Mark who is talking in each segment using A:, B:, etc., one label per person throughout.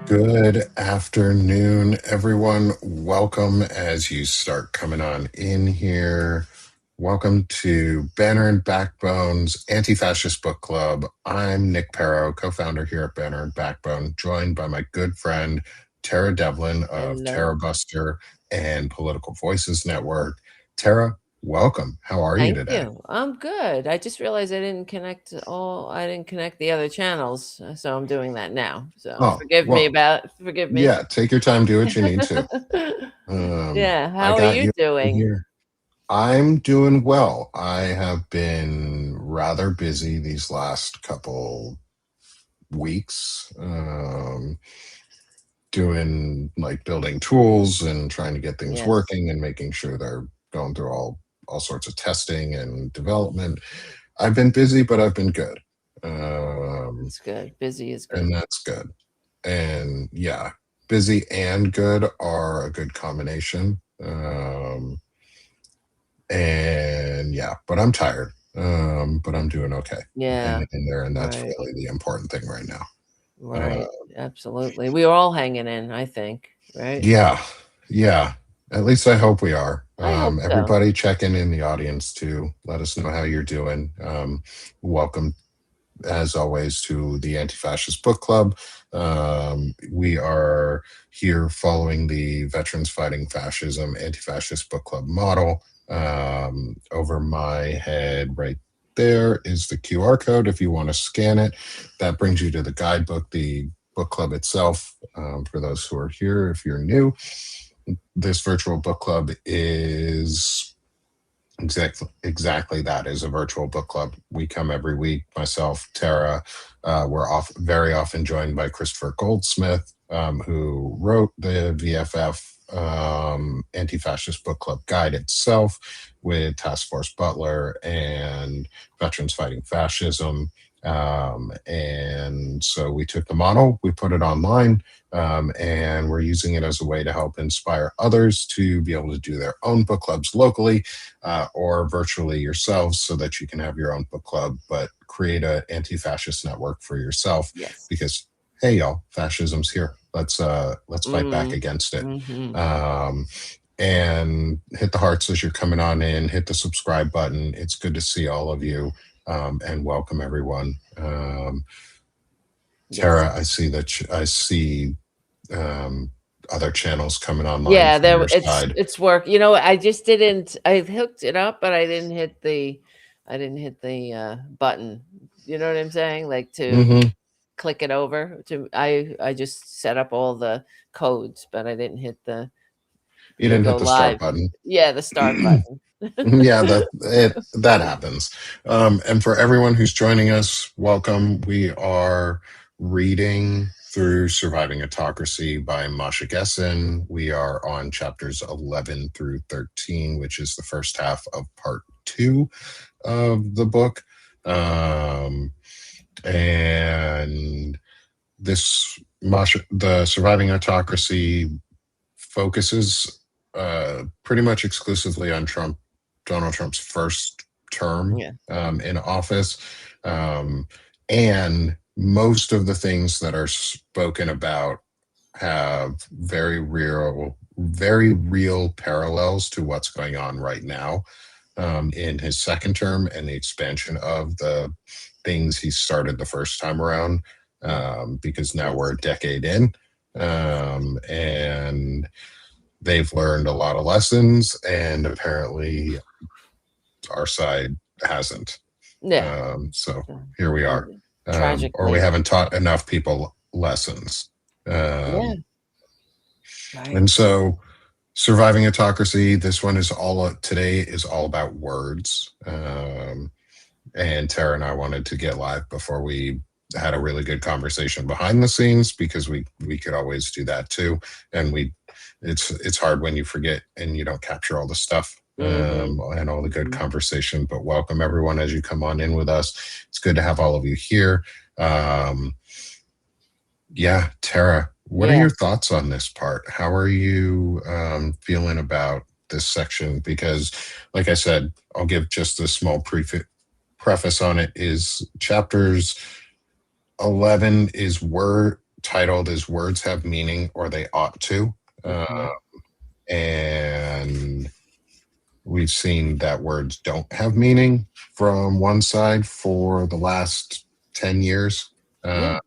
A: Good afternoon, everyone. Welcome as you start coming on in here. Welcome to Banner and Backbone's Anti-Fascist Book Club. I'm Nick Paro, co-founder here at Banner and Backbone, joined by my good friend Tara Devlin of
B: Hello.
A: Tara Buster and Political Voices Network. Tara, welcome. How are you today?
B: Thank you. I'm good. I just realized I didn't connect the other channels, so I'm doing that now. So
A: Oh,
B: forgive me.
A: yeah, take your time, do what you need to.
B: Yeah,
A: I
B: how are
A: got
B: you
A: you
B: doing?
A: here. I'm doing well. I have been rather busy these last couple weeks, doing like building tools and trying to get things
B: Yes,
A: working and making sure they're going through all sorts of testing and development. I've been busy, but I've been good.
B: it's good. Busy is good.
A: And that's good. And yeah, busy and good are a good combination. And yeah, but I'm tired. But I'm doing okay.
B: Yeah,
A: Hanging in there, and that's
B: right,
A: really the important thing right now. Uh,
B: right. Absolutely. We are all hanging in, I think, right?
A: yeah, yeah. At least I hope we are.
B: I hope so.
A: Everybody checking in the audience too. Let us know how you're doing. Welcome, as always, to the Anti-Fascist Book Club. We are here following the Veterans Fighting Fascism Anti-Fascist Book Club model. Over my head right there is the QR code. If you want to scan it, that brings you to the guidebook, the book club itself. For those who are here, if you're new, this virtual book club is exactly that, is a virtual book club. We come every week. Myself, Tara, very often joined by Christopher Goldsmith, who wrote the VFF Anti-Fascist Book Club guide itself, with Task Force Butler and Veterans Fighting Fascism. And so we took the model, we put it online, and we're using it as a way to help inspire others to be able to do their own book clubs locally, or virtually yourselves, so that you can have your own book club, but create an anti-fascist network for yourself.
B: Yes.
A: Because hey, y'all, fascism's here. Let's fight back against it. And hit the hearts as you're coming on in. Hit the subscribe button. It's good to see all of you, and welcome everyone.
B: Yes.
A: Tara, I see other channels coming online.
B: Yeah,
A: from your side.
B: it's work. I just didn't. I hooked it up, but I didn't hit the button. You know what I'm saying? Like to
A: Mhm.
B: click it over. I just set up all the codes, but I didn't hit the
A: You didn't
B: go
A: hit the start
B: live.
A: button.
B: Yeah, the start button.
A: Yeah, that happens. And for everyone who's joining us, welcome. We are reading through Surviving Autocracy by Masha Gessen. We are on chapters 11 through 13, which is the first half of part 2 of the book. And the Surviving Autocracy focuses pretty much exclusively on Donald Trump's first term
B: Yeah.
A: in office. And most of the things that are spoken about have very real parallels to what's going on right now, in his second term, and the expansion of the things he started the first time around, because now we're a decade in, and they've learned a lot of lessons, and apparently our side hasn't.
B: Yeah.
A: So here we are. Or we
B: Tragically.
A: haven't taught enough people lessons.
B: Yeah. Right.
A: And so Surviving Autocracy, this one today is all about words. And Tara and I wanted to get live before we had a really good conversation behind the scenes, because we could always do that too. And it's hard when you forget and you don't capture all the stuff,
B: Mm-hmm.
A: and all the good
B: Mm-hmm.
A: conversation. But welcome everyone as you come on in with us. It's good to have all of you here. Um, yeah, Tara, what are
B: Yeah.
A: your thoughts on this part? How are you feeling about this section? Because, like I said, I'll give just a small preface on it. Is chapters 11 is word titled as "Words Have Meaning, or They Ought to,"
B: Mm-hmm.
A: and we've seen that words don't have meaning from one side for the last 10 years.
B: Yeah.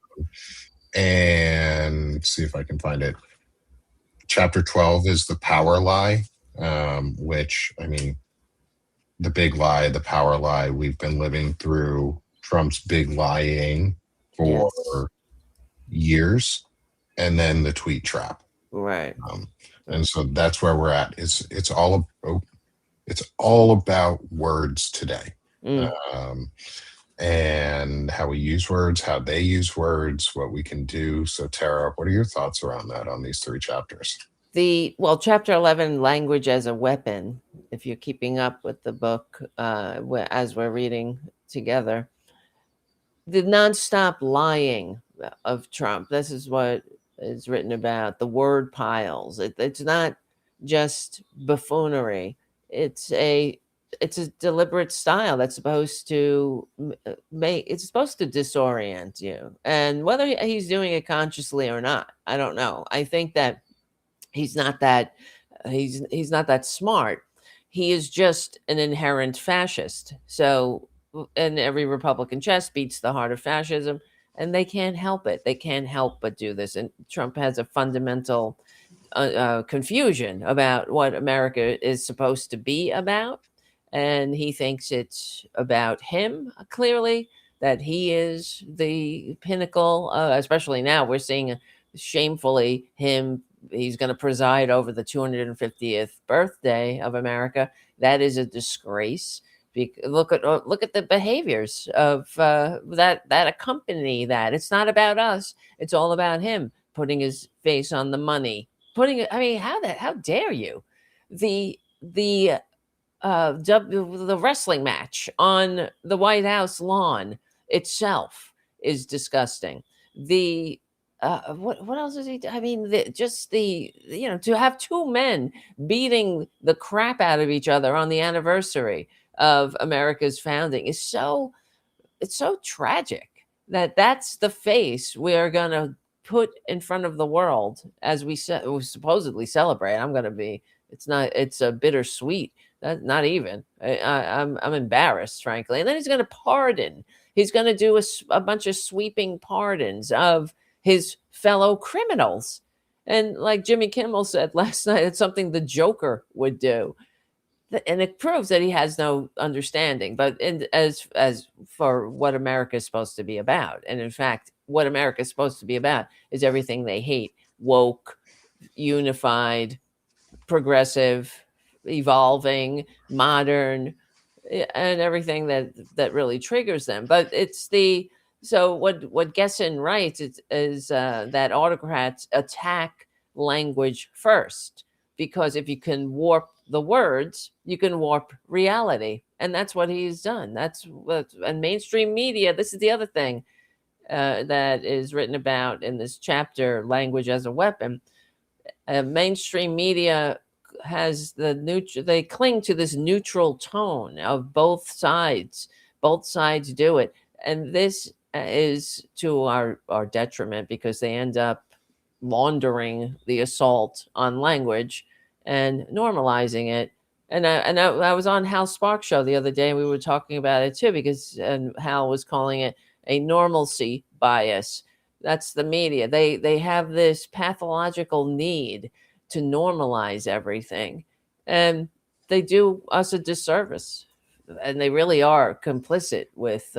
A: And see if I can find it. Chapter 12 is the power lie, which, I mean, the big lie, the power lie. We've been living through Trump's big lying for
B: Yes.
A: years, and then the tweet trap.
B: Right.
A: Um, and
B: Right.
A: so that's where we're at. It's all about words today.
B: Mm.
A: Um, and how we use words, how they use words, what we can do. So, Tara, what are your thoughts around that on these three chapters?
B: Chapter 11, language as a weapon. If you're keeping up with the book, as we're reading together, the nonstop lying of Trump. This is what is written about the word piles. It's not just buffoonery. It's a it's a deliberate style that's supposed to make it's supposed to disorient you. And whether he's doing it consciously or not, I don't know. I think that he's not that he's not that smart. He is just an inherent fascist. So, and every Republican chest beats the heart of fascism, and they can't help it. They can't help but do this. And Trump has a fundamental confusion about what America is supposed to be about, and he thinks it's about him. Clearly, that he is the pinnacle. Especially now, we're seeing shamefully him. He's going to preside over the 250th birthday of America. That is a disgrace. Look at the behaviors of that accompany that. It's not about us. It's all about him putting his face on the money, putting it. I mean, how dare you? The wrestling match on the White House lawn itself is disgusting. The what else is he? I mean, just the to have two men beating the crap out of each other on the anniversary of America's founding is it's so tragic that that's the face we're going to put in front of the world as we supposedly celebrate. I'm going to be it's a bittersweet. Not even I'm embarrassed, frankly. And then he's going to pardon. He's going to do a bunch of sweeping pardons of his fellow criminals. And like Jimmy Kimmel said last night, it's something the Joker would do, and it proves that he has no understanding. But as for what America is supposed to be about, and in fact what America is supposed to be about is everything they hate: woke, unified, progressive, evolving, modern, and everything that really triggers them. But it's the so what Gessen writes is that autocrats attack language first, because if you can warp the words, you can warp reality, and that's what he's done. That's what and mainstream media. This is the other thing that is written about in this chapter, language as a weapon. Mainstream media has they cling to this neutral tone of both sides. Both sides do it, and this is to our detriment, because they end up laundering the assault on language and normalizing it. And I was on Hal Sparks show the other day, and we were talking about it too, because and Hal was calling it a normalcy bias. That's the media. They have this pathological need to normalize everything, and they do us a disservice. And they really are complicit with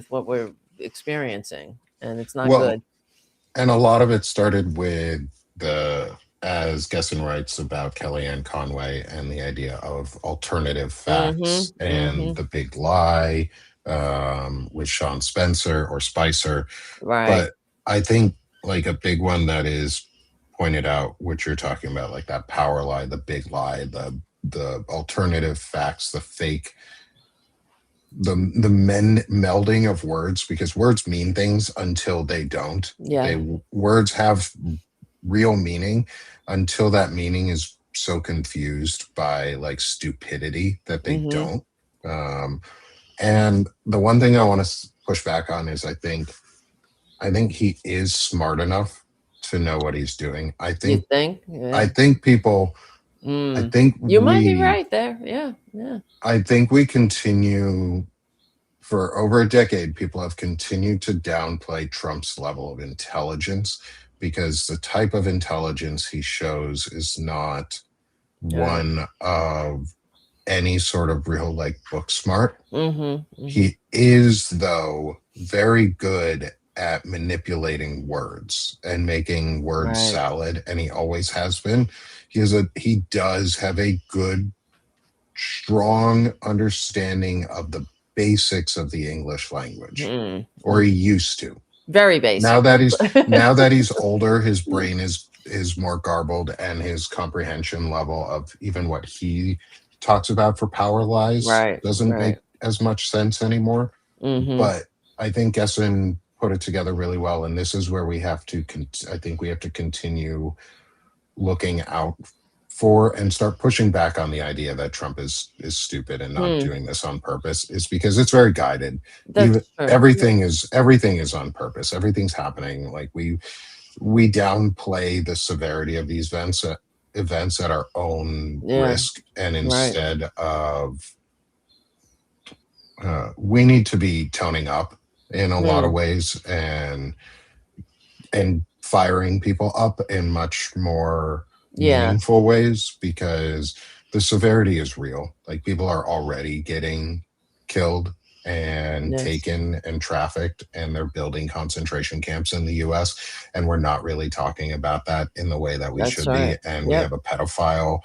B: what we're experiencing, and it's not
A: Well,
B: good.
A: and a lot of it started with as Gessen writes about Kellyanne Conway and the idea of alternative
B: Mm-hmm.
A: facts and
B: Mm-hmm.
A: the big lie. with Sean Spencer or Spicer.
B: Right.
A: But I think like a big one that is pointed out, which you're talking about, like that power lie, the big lie, the alternative facts, the fake, the men melding of words, because words mean things until they don't.
B: Yeah.
A: Words have real meaning until that meaning is so confused by like stupidity that they
B: Mm-hmm.
A: don't. Um, and the one thing I want to push back on is I think he is smart enough to know what he's doing.
B: You think?
A: I
B: Yeah.
A: think people I
B: Mm.
A: think
B: You might be
A: we
B: right there. Yeah. Yeah.
A: I think we continue for over a decade, people have continued to downplay Trump's level of intelligence because the type of intelligence he shows is not
B: Right.
A: one of any sort of real like book smart.
B: Mm-hmm. Mm-hmm.
A: He is, though, very good at manipulating words and making words
B: Right.
A: salad, and he always has been. He does have a good, strong understanding of the basics of the English language, or
B: Mm-hmm.
A: he used to.
B: Very
A: Now
B: basic.
A: that he's older, his brain is more garbled, and his comprehension level of even what he talks about for power lies
B: Right.
A: doesn't
B: Right.
A: make as much sense anymore.
B: Mm-hmm.
A: But I think Gessen put it together really well, and this is where we have to. I think we have to continue looking out for and start pushing back on the idea that Trump is stupid and not
B: Hmm.
A: doing this on purpose. Is because it's very guided. Even
B: That's true. Yeah.
A: everything is on purpose. Everything's happening. Like we downplay the severity of these events at our own
B: Yeah.
A: risk, and
B: Right.
A: instead of we need to be toning up in a lot of
B: Hmm.
A: ways and firing people up in much more
B: Yeah.
A: meaningful ways, because the severity is real. Like people are already getting killed and
B: Yes.
A: taken and trafficked, and they're building concentration camps in the US, and we're not really talking about that in the way that we
B: That's
A: should be.
B: right.
A: And we
B: Yep.
A: have a pedophile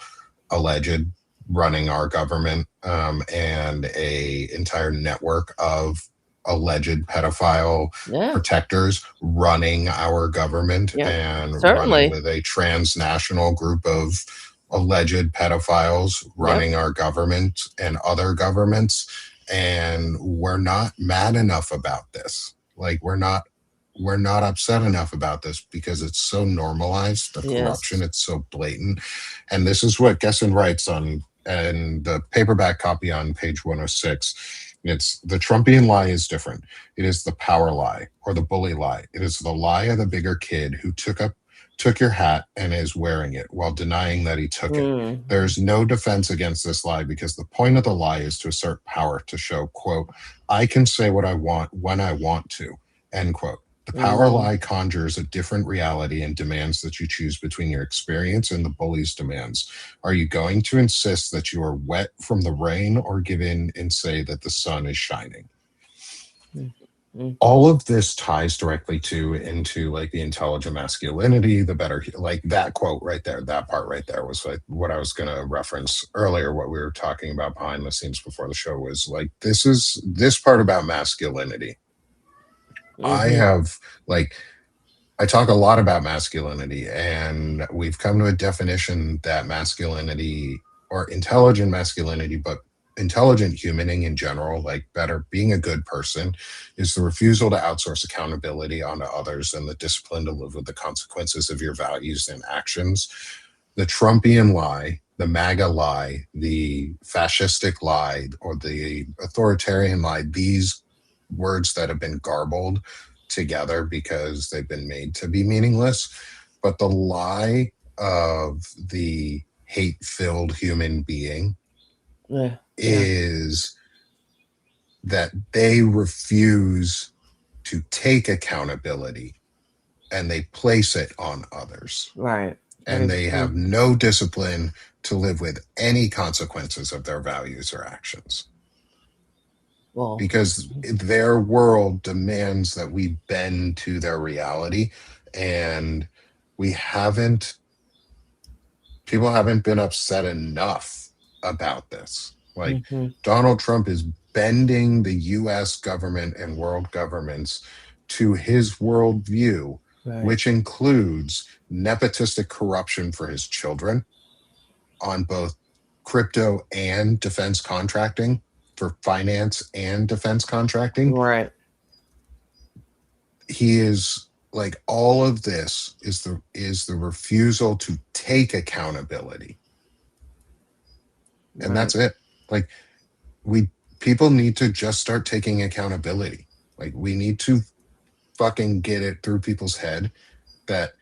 A: alleged running our government, and a entire network of alleged pedophile
B: Yeah.
A: protectors running our government,
B: Yep.
A: and running
B: Certainly.
A: with a transnational group of alleged pedophiles
B: Yep.
A: running our government and other governments. And we're not mad enough about this. Like we're not upset enough about this because it's so normalized, the corruption,
B: Yes.
A: it's so blatant. And this is what Gessen writes on and the paperback copy on page 106. It's the Trumpian lie is different. It is the power lie or the bully lie. It is the lie of the bigger kid who took your hat and is wearing it while denying that he took it.
B: Mm.
A: There's no defense against this lie because the point of the lie is to assert power, to show, quote, I can say what I want when I want to, end quote. The power
B: Mm.
A: lie conjures a different reality and demands that you choose between your experience and the bully's demands. Are you going to insist that you are wet from the rain, or give in and say that the sun is shining?
B: Mm.
A: All of this ties directly to into like the intelligent masculinity, the better, like that quote right there, that part right there was like what I was going to reference earlier. What we were talking about behind the scenes before the show was like, this part about masculinity. I
B: Mm-hmm.
A: have like I talk a lot about masculinity, and we've come to a definition that masculinity, or intelligent masculinity, but intelligent humaning in general, like better being a good person, is the refusal to outsource accountability onto others and the discipline to live with the consequences of your values and actions. The Trumpian lie, the MAGA lie, the fascistic lie, or the authoritarian lie, these words that have been garbled together because they've been made to be meaningless. But the lie of the hate filled human being
B: Yeah. Yeah.
A: is that they refuse to take accountability and they place it on others.
B: Right.
A: And they have
B: Mhm.
A: no discipline to live with any consequences of their values or actions,
B: Well.
A: because their world demands that we bend to their reality. And we haven't people haven't been upset enough about this. Like
B: Mm-hmm.
A: Donald Trump is bending the US government and world governments to his worldview,
B: Right.
A: which includes nepotistic corruption for his children on both crypto and defense contracting, for finance and defense contracting.
B: Right.
A: He is like, all of this is the refusal to take accountability. And that's it. Like, people need to just start taking accountability. Like, we need to fucking get it through people's head that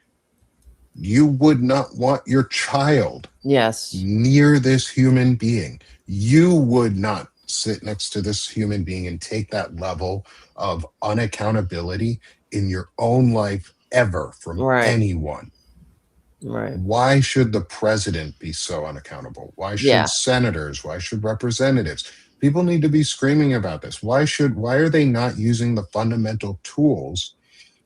A: you would not want your child
B: Yes.
A: near this human being. You would not sit next to this human being and take that level of unaccountability in your own life ever from anyone.
B: Right.
A: Why should the president be so unaccountable? Why should senators? Why should representatives? People need to be screaming about this. Why are they not using the fundamental tools?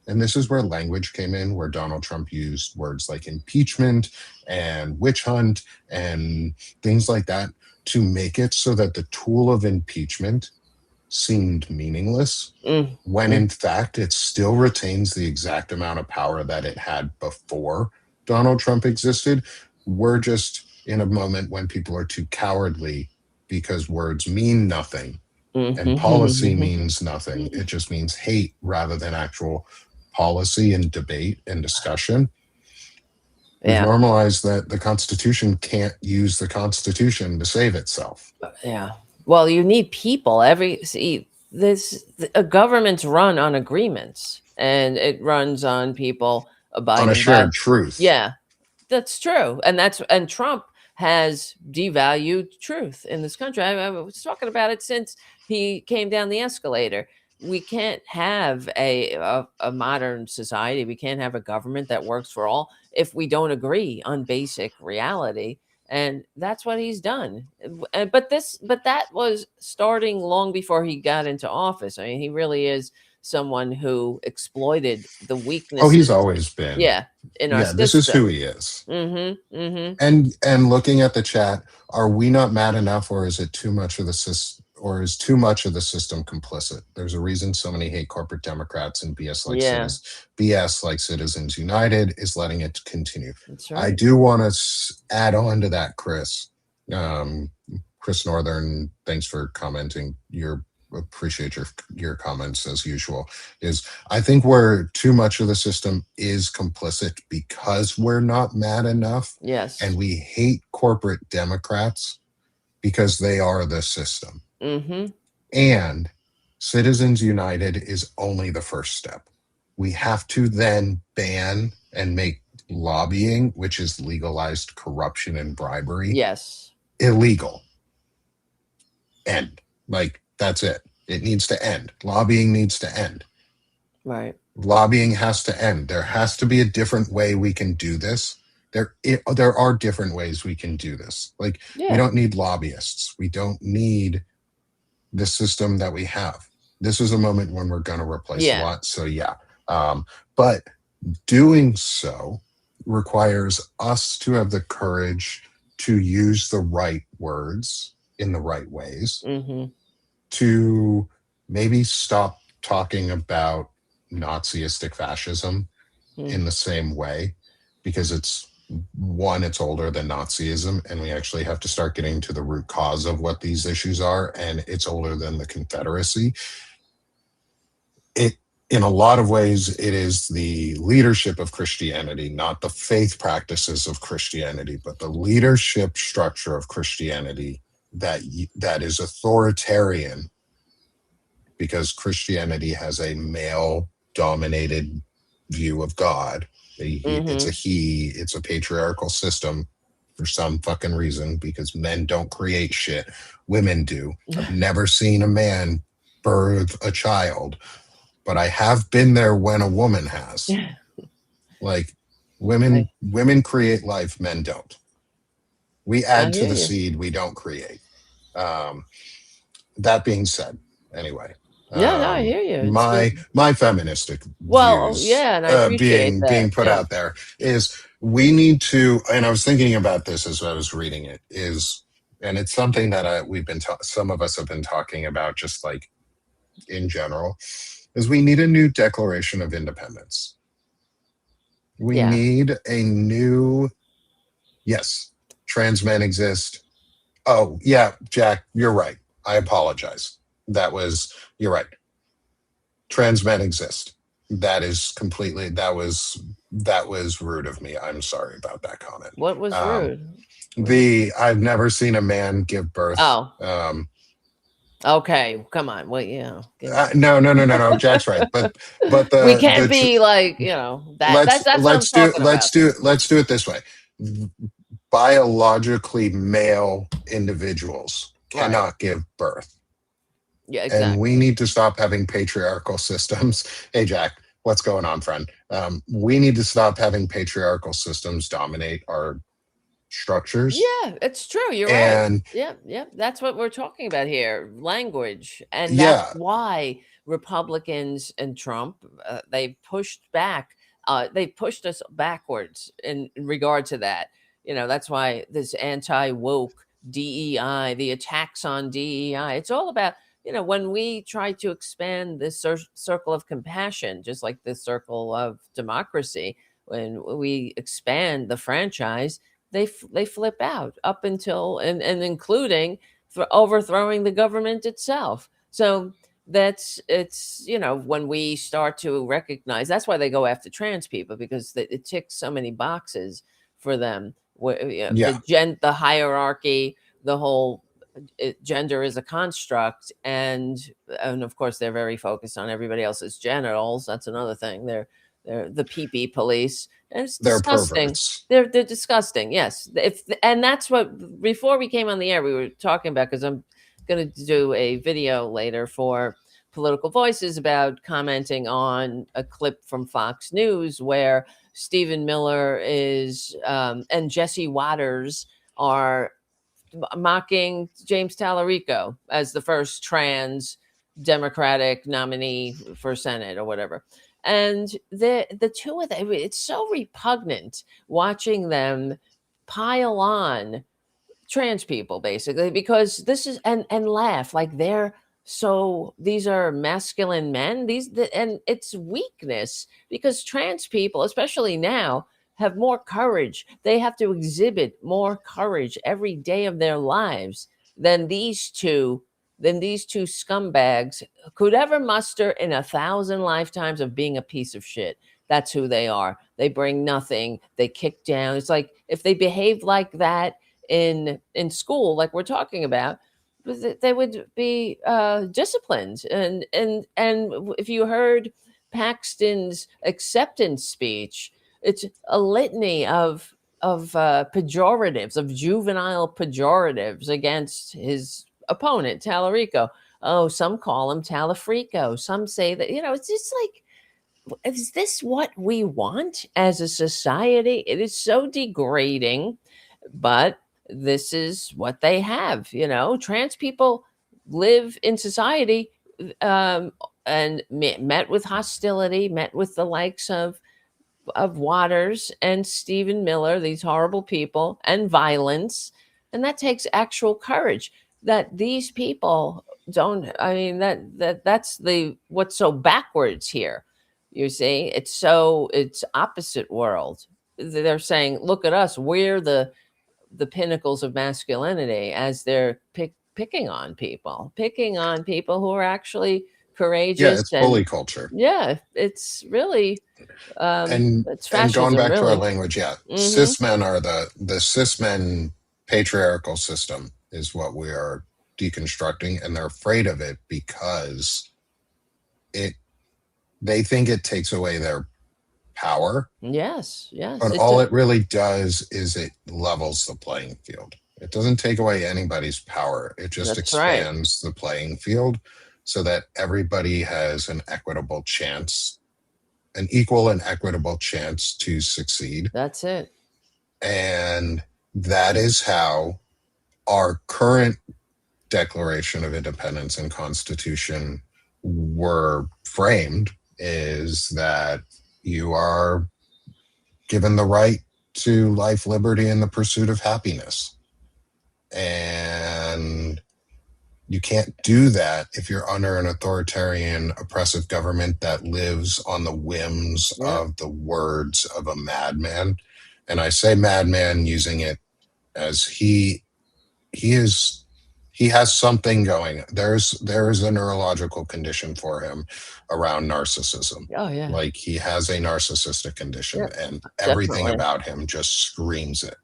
A: And this is where language came in, where Donald Trump used words like impeachment and witch hunt and things like that to make it so that the tool of impeachment seemed meaningless, when in fact it still retains the exact amount of power that it had before Donald Trump existed. We're just in a moment when people are too cowardly because words mean nothing and policy means nothing. It just means hate rather than actual policy and debate and discussion. We've normalized that the Constitution can't use the Constitution to save itself.
B: Yeah. Well, you need people. A government's run on agreements, and it runs on people abiding
A: on a shared truth.
B: Yeah, that's true. And Trump has devalued truth in this country. I was talking about it since he came down the escalator. We can't have a modern society. We can't have a government that works for all if we don't agree on basic reality. And that's what he's done. But that was starting long before he got into office. I mean, he really is someone who exploited the weaknesses.
A: Oh, he's always been.
B: In our system.
A: This is who he is. And looking at the chat, are we not mad enough, or is it too much of the system? Or is too much of the system complicit? There's a reason so many hate corporate Democrats, and BS like Citizens United is letting it continue.
B: That's right.
A: I do want to add on to that, Chris. Chris Northern, thanks for commenting. Appreciate your comments as usual. I think where too much of the system is complicit because we're not mad enough.
B: Yes.
A: And we hate corporate Democrats because they are the system. And Citizens United is only the first step. We have to then ban and make lobbying, which is legalized corruption and bribery, illegal. End. Like, that's it. It needs to end. Lobbying needs to end.
B: Right.
A: Lobbying has to end. There has to be a different way we can do this. There are different ways we can do this. Like, we don't need lobbyists. We don't need the system that we have. This is a moment when we're going to replace a lot. So but doing so requires us to have the courage to use the right words in the right ways, to maybe stop talking about Nazistic fascism in the same way, because it's older than Nazism, and we actually have to start getting to the root cause of what these issues are, and it's older than the Confederacy. In a lot of ways, it is the leadership of Christianity, not the faith practices of Christianity, but the leadership structure of Christianity that is authoritarian, because Christianity has a male-dominated view of God. It's a patriarchal system for some fucking reason, because men don't create shit. Women do. I've never seen a man birth a child, but I have been there when a woman has. Like, women create life, men don't. We add to the seed, we don't create. That being said, anyway.
B: I hear you.
A: My feministic views,
B: and I appreciate
A: being put out there is, we need to, and I was thinking about this as I was reading it, is and it's something that some of us have been talking about, just like in general, is we need a new Declaration of Independence. We
B: Yeah.
A: need a new, yes, trans men exist. Oh, yeah, Jack, you're right. I apologize. You're right. Trans men exist. That was rude of me. I'm sorry about that comment.
B: What was
A: Um,
B: rude? What-
A: I've never seen a man give birth.
B: Oh, okay. Come on. Well, yeah.
A: No, no, no, no, no. Jack's right, but
B: We can't be like, that's what I'm talking about.
A: let's do it this way. Biologically male individuals
B: Right.
A: cannot give birth,
B: Yeah,
A: and we
B: exactly.
A: need to stop having patriarchal systems. Hey, Jack, what's going on, friend? We need to stop having patriarchal systems dominate our structures.
B: Yeah, it's true. You're right.
A: And
B: Yep, yep. That's what we're talking about here, language. And that's
A: yeah,
B: why Republicans and Trump, they pushed back. They pushed us backwards in regard to that. That's why this anti-woke DEI, the attacks on DEI, it's all about, when we try to expand this circle of compassion, just like the circle of democracy, when we expand the franchise, they flip out up until and including for overthrowing the government itself. So it's when we start to recognize, that's why they go after trans people, because it ticks so many boxes for them.
A: yeah,
B: The hierarchy, the whole gender is a construct, and of course they're very focused on everybody else's genitals. That's another thing. They're the pee police, and it's
A: they're
B: disgusting.
A: perverts.
B: They're disgusting. Yes, and that's what, before we came on the air, we were talking about, because I'm going to do a video later for Political Voices about commenting on a clip from Fox News where Stephen Miller and Jesse Waters are mocking James Tallarico as the first trans Democratic nominee for Senate or whatever. And the two of them, it's so repugnant watching them pile on trans people, basically, because this is, and laugh like these are masculine men, and it's weakness, because trans people, especially now, have more courage. They have to exhibit more courage every day of their lives than these two scumbags could ever muster in 1,000 lifetimes of being a piece of shit. That's who they are. They bring nothing. They kick down. It's like, if they behaved like that in school, like we're talking about, they would be disciplined. And if you heard Paxton's acceptance speech, it's a litany of pejoratives, of juvenile pejoratives against his opponent Tallarico. Oh, some call him Talafrico. Some say that, it's just like, is this what we want as a society? It is so degrading, but this is what they have. Trans people live in society, um, and met with hostility, met with the likes of Waters and Stephen Miller, these horrible people, and violence. And that takes actual courage. That these people don't, I mean, that's what's so backwards here. You see, it's opposite world. They're saying, look at us, we're the pinnacles of masculinity, as they're picking on people who are actually
A: Yeah,
B: courageous.
A: it's
B: And
A: bully culture.
B: yeah, it's really, it's
A: And going
B: fascism,
A: back to our
B: really.
A: language, yeah,
B: Hmm.
A: cis men are the cis men patriarchal system is what we are deconstructing, and they're afraid of it because it they think it takes away their power,
B: Yes, yes.
A: but all it really does is it levels the playing field. It doesn't take away anybody's power. It just
B: That's right.
A: expands the playing field so that everybody has an equitable chance, an equal and equitable chance to succeed.
B: That's it.
A: And that is how our current Declaration of Independence and Constitution were framed, is that you are given the right to life, liberty, and the pursuit of happiness. And you can't do that if you're under an authoritarian, oppressive government that lives on the whims
B: Yeah.
A: of the words of a madman. And I say madman using it as he is he has something going. There is a neurological condition for him around narcissism.
B: Oh yeah.
A: Like he has a narcissistic condition
B: Yeah.
A: and everything
B: Definitely.
A: about him just screams it.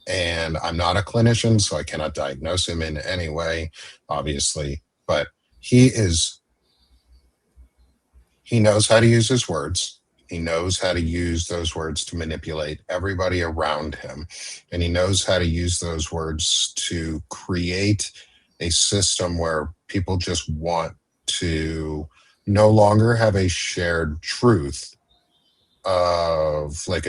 A: And I'm not a clinician, so I cannot diagnose him in any way, obviously. But he is, he knows how to use his words. He knows how to use those words to manipulate everybody around him. And he knows how to use those words to create a system where people just want to no longer have a shared truth of like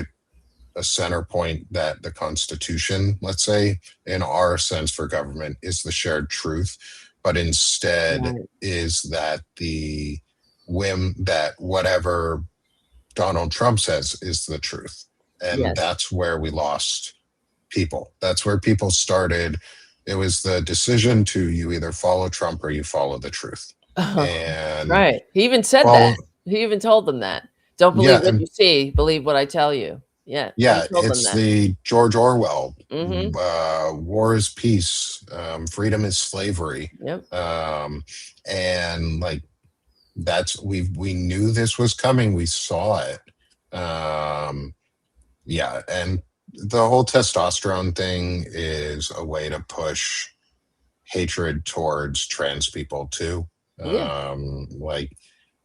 A: a center point that the Constitution, let's say, in our sense for government, is the shared truth, but instead
B: Right.
A: is that the whim that whatever Donald Trump says is the truth. And
B: Yes.
A: that's where we lost people. That's where people started. It was the decision to you either follow Trump or you follow the truth. And
B: Right. He even said that.
A: follow,
B: He even told them that. "Don't believe
A: yeah,
B: what you see, believe what I tell you." Yeah, he
A: yeah,
B: told them
A: it's
B: that.
A: the George Orwell.
B: Mhm.
A: War is peace. Freedom is slavery.
B: Yep.
A: And like that's we knew this was coming. We saw it. Yeah, and the whole testosterone thing is a way to push hatred towards trans people too.
B: Yeah.
A: Like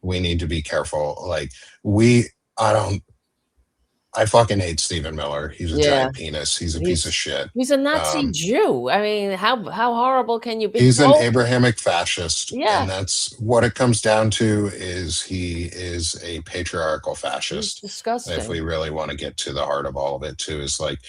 A: we need to be careful. Like we, I don't I fucking hate Stephen Miller. He's a
B: Yeah.
A: giant penis. He's a piece of
B: He's
A: shit.
B: he's a Nazi
A: Um,
B: Jew. I mean, how horrible can you be?
A: he's an
B: Well,
A: Abrahamic fascist,
B: yeah,
A: and that's what it comes down to. Is he is a patriarchal
B: he's
A: fascist? If we
B: disgusting.
A: really want to get to the heart of all of it, too, is like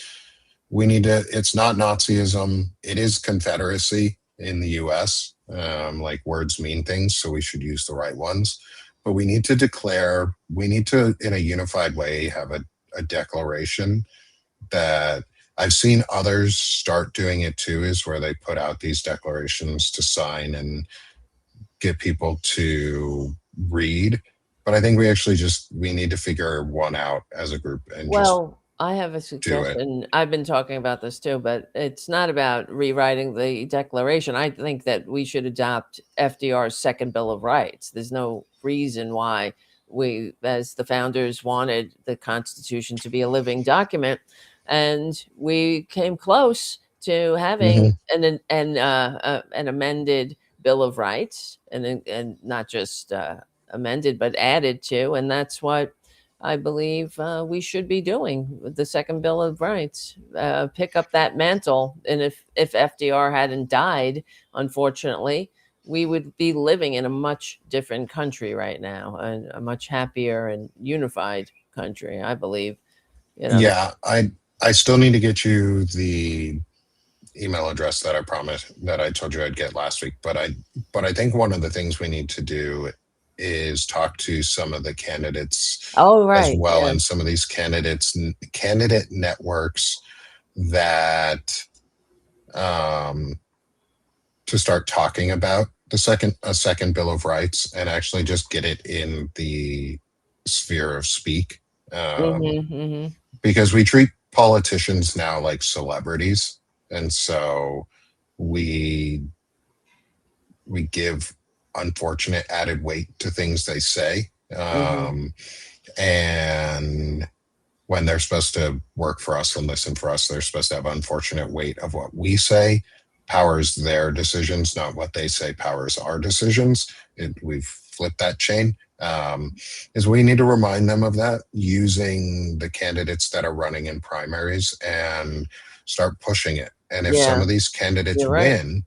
A: we need to. It's not Nazism. It is Confederacy in the U.S. Like words mean things, so we should use the right ones. But we need to declare. We need to, in a unified way, have a declaration that I've seen others start doing it too, is where they put out these declarations to sign and get people to read. But I think we actually just we need to figure one out as a group and just
B: Well, I have a
A: do it.
B: suggestion. I've been talking about this too, but it's not about rewriting the Declaration. I think that we should adopt FDR's Second Bill of Rights. There's no reason why we, as the founders, wanted the Constitution to be a living document, and we came close to having
A: Hmm.
B: an amended Bill of Rights, and not just amended, but added to, and that's what I believe we should be doing with the Second Bill of Rights. Pick up that mantle, and if FDR hadn't died, unfortunately, we would be living in a much different country right now, and a much happier and unified country. I believe. You know.
A: Yeah, I still need to get you the email address that I promised that I told you I'd get last week. But I think one of the things we need to do is talk to some of the candidates
B: Oh
A: as
B: right,
A: well,
B: yeah.
A: and some of these candidate networks that um, to start talking about a second Bill of Rights and actually just get it in the sphere of speak.
B: Hmm. Hmm.
A: Because we treat politicians now like celebrities, and so we we give unfortunate added weight to things they say,
B: Hmm.
A: and when they're supposed to work for us and listen for us, they're supposed to have unfortunate weight of what we say powers their decisions, not what they say powers our decisions. We've flipped that chain. Is we need to remind them of that using the candidates that are running in primaries and start pushing it. And if some
B: Yeah,
A: of these candidates
B: you're right.
A: win,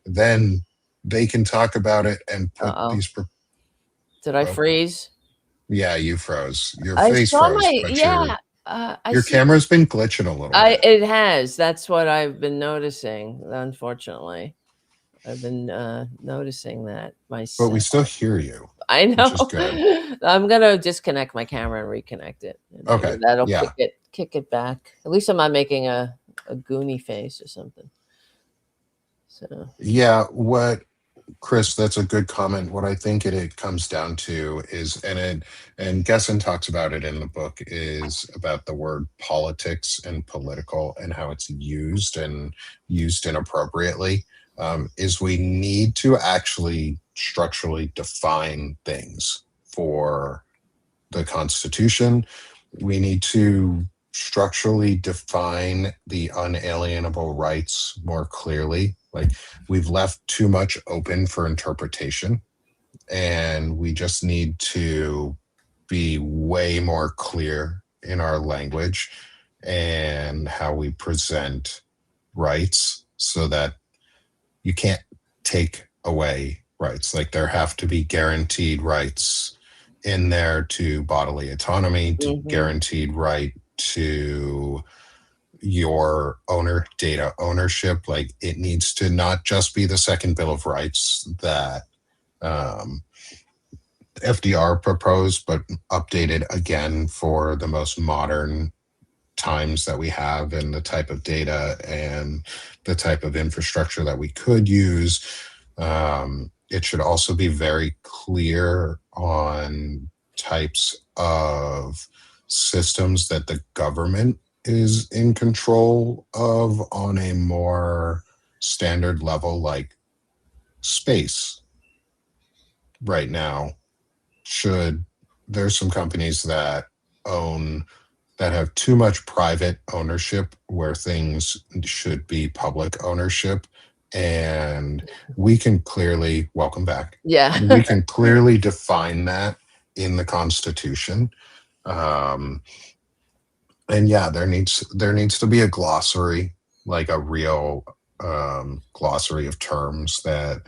A: then they can talk about it and
B: Uh
A: put
B: oh,
A: these.
B: did I
A: Oh,
B: freeze?
A: yeah, you froze. Your
B: I
A: face
B: saw
A: froze,
B: my
A: but
B: yeah. I
A: your
B: see.
A: camera's been glitching a little
B: I
A: bit.
B: it has. That's what I've been noticing. Unfortunately, I've been noticing that
A: But we
B: myself.
A: still hear you,
B: I
A: which
B: know.
A: is good.
B: I'm gonna disconnect my camera and reconnect it, and maybe
A: Okay.
B: that'll
A: Yeah.
B: kick it back. At least I'm not making a goony face or something. So,
A: Yeah, what Chris, that's a good comment. What I think it comes down to is, and Gessen talks about it in the book, is about the word politics and political and how it's used and used inappropriately. Is we need to actually structurally define things for the Constitution. We need to structurally define the unalienable rights more clearly. Like, we've left too much open for interpretation, and we just need to be way more clear in our language and how we present rights so that you can't take away rights. Like, there have to be guaranteed rights in there to bodily autonomy, to
B: mhm.
A: guaranteed right to your data ownership. Like, it needs to not just be the second Bill of Rights that um, FDR proposed, but updated again for the most modern times that we have and the type of data and the type of infrastructure that we could use. It should also be very clear on types of systems that the government is in control of on a more standard level, like space right now. Should There's some companies that own that have too much private ownership where things should be public ownership. And we can clearly, welcome back,
B: Yeah.
A: we can clearly define that in the Constitution. Um, and yeah, there needs to be a glossary, like a real glossary of terms, that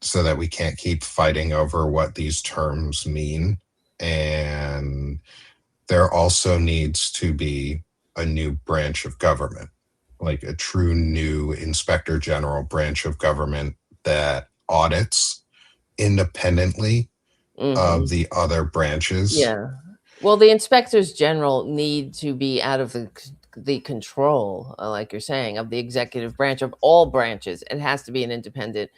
A: so that we can't keep fighting over what these terms mean. And there also needs to be a new branch of government, like a true new inspector general branch of government that audits independently of
B: Mhm.
A: the other branches.
B: Yeah. Well, the inspectors general need to be out of the control, like you're saying, of the executive branch, of all branches. It has to be an independent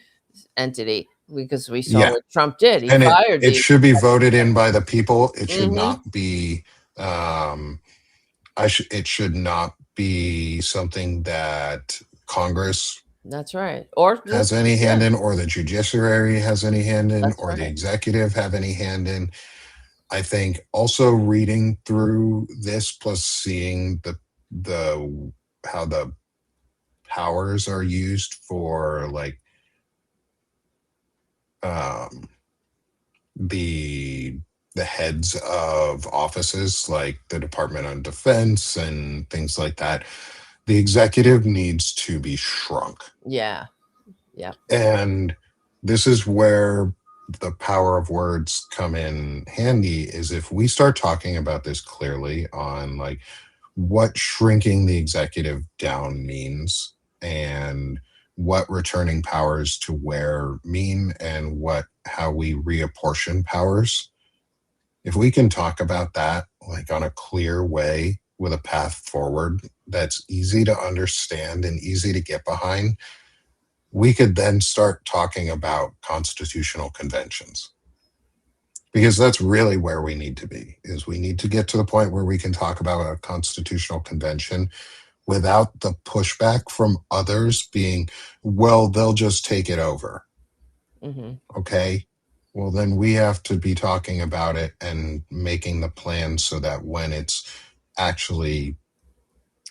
B: entity because we saw
A: Yeah.
B: what Trump did. He
A: And it,
B: fired
A: it
B: the
A: should be voted in by the people. It should
B: Mhm.
A: not be, um, it should not be something that Congress
B: That's right. Or
A: has
B: this,
A: any
B: yeah,
A: hand in, or the judiciary has any hand in,
B: that's
A: or the
B: right.
A: executive have any hand in. I think also reading through this plus seeing the how the powers are used for, like, um the the heads of offices like the Department of Defense and things like that. The executive needs to be shrunk.
B: Yeah. Yeah.
A: And this is where the power of words come in handy, is if we start talking about this clearly on, like, what shrinking the executive down means, and what returning powers to where mean, and what how we reapportion powers. If we can talk about that, like, on a clear way with a path forward that's easy to understand and easy to get behind, we could then start talking about constitutional conventions, because that's really where we need to be. Is we need to get to the point where we can talk about a constitutional convention without the pushback from others being, well, they'll just take it over.
B: Mhm.
A: Okay, well, then we have to be talking about it and making the plan so that when it's actually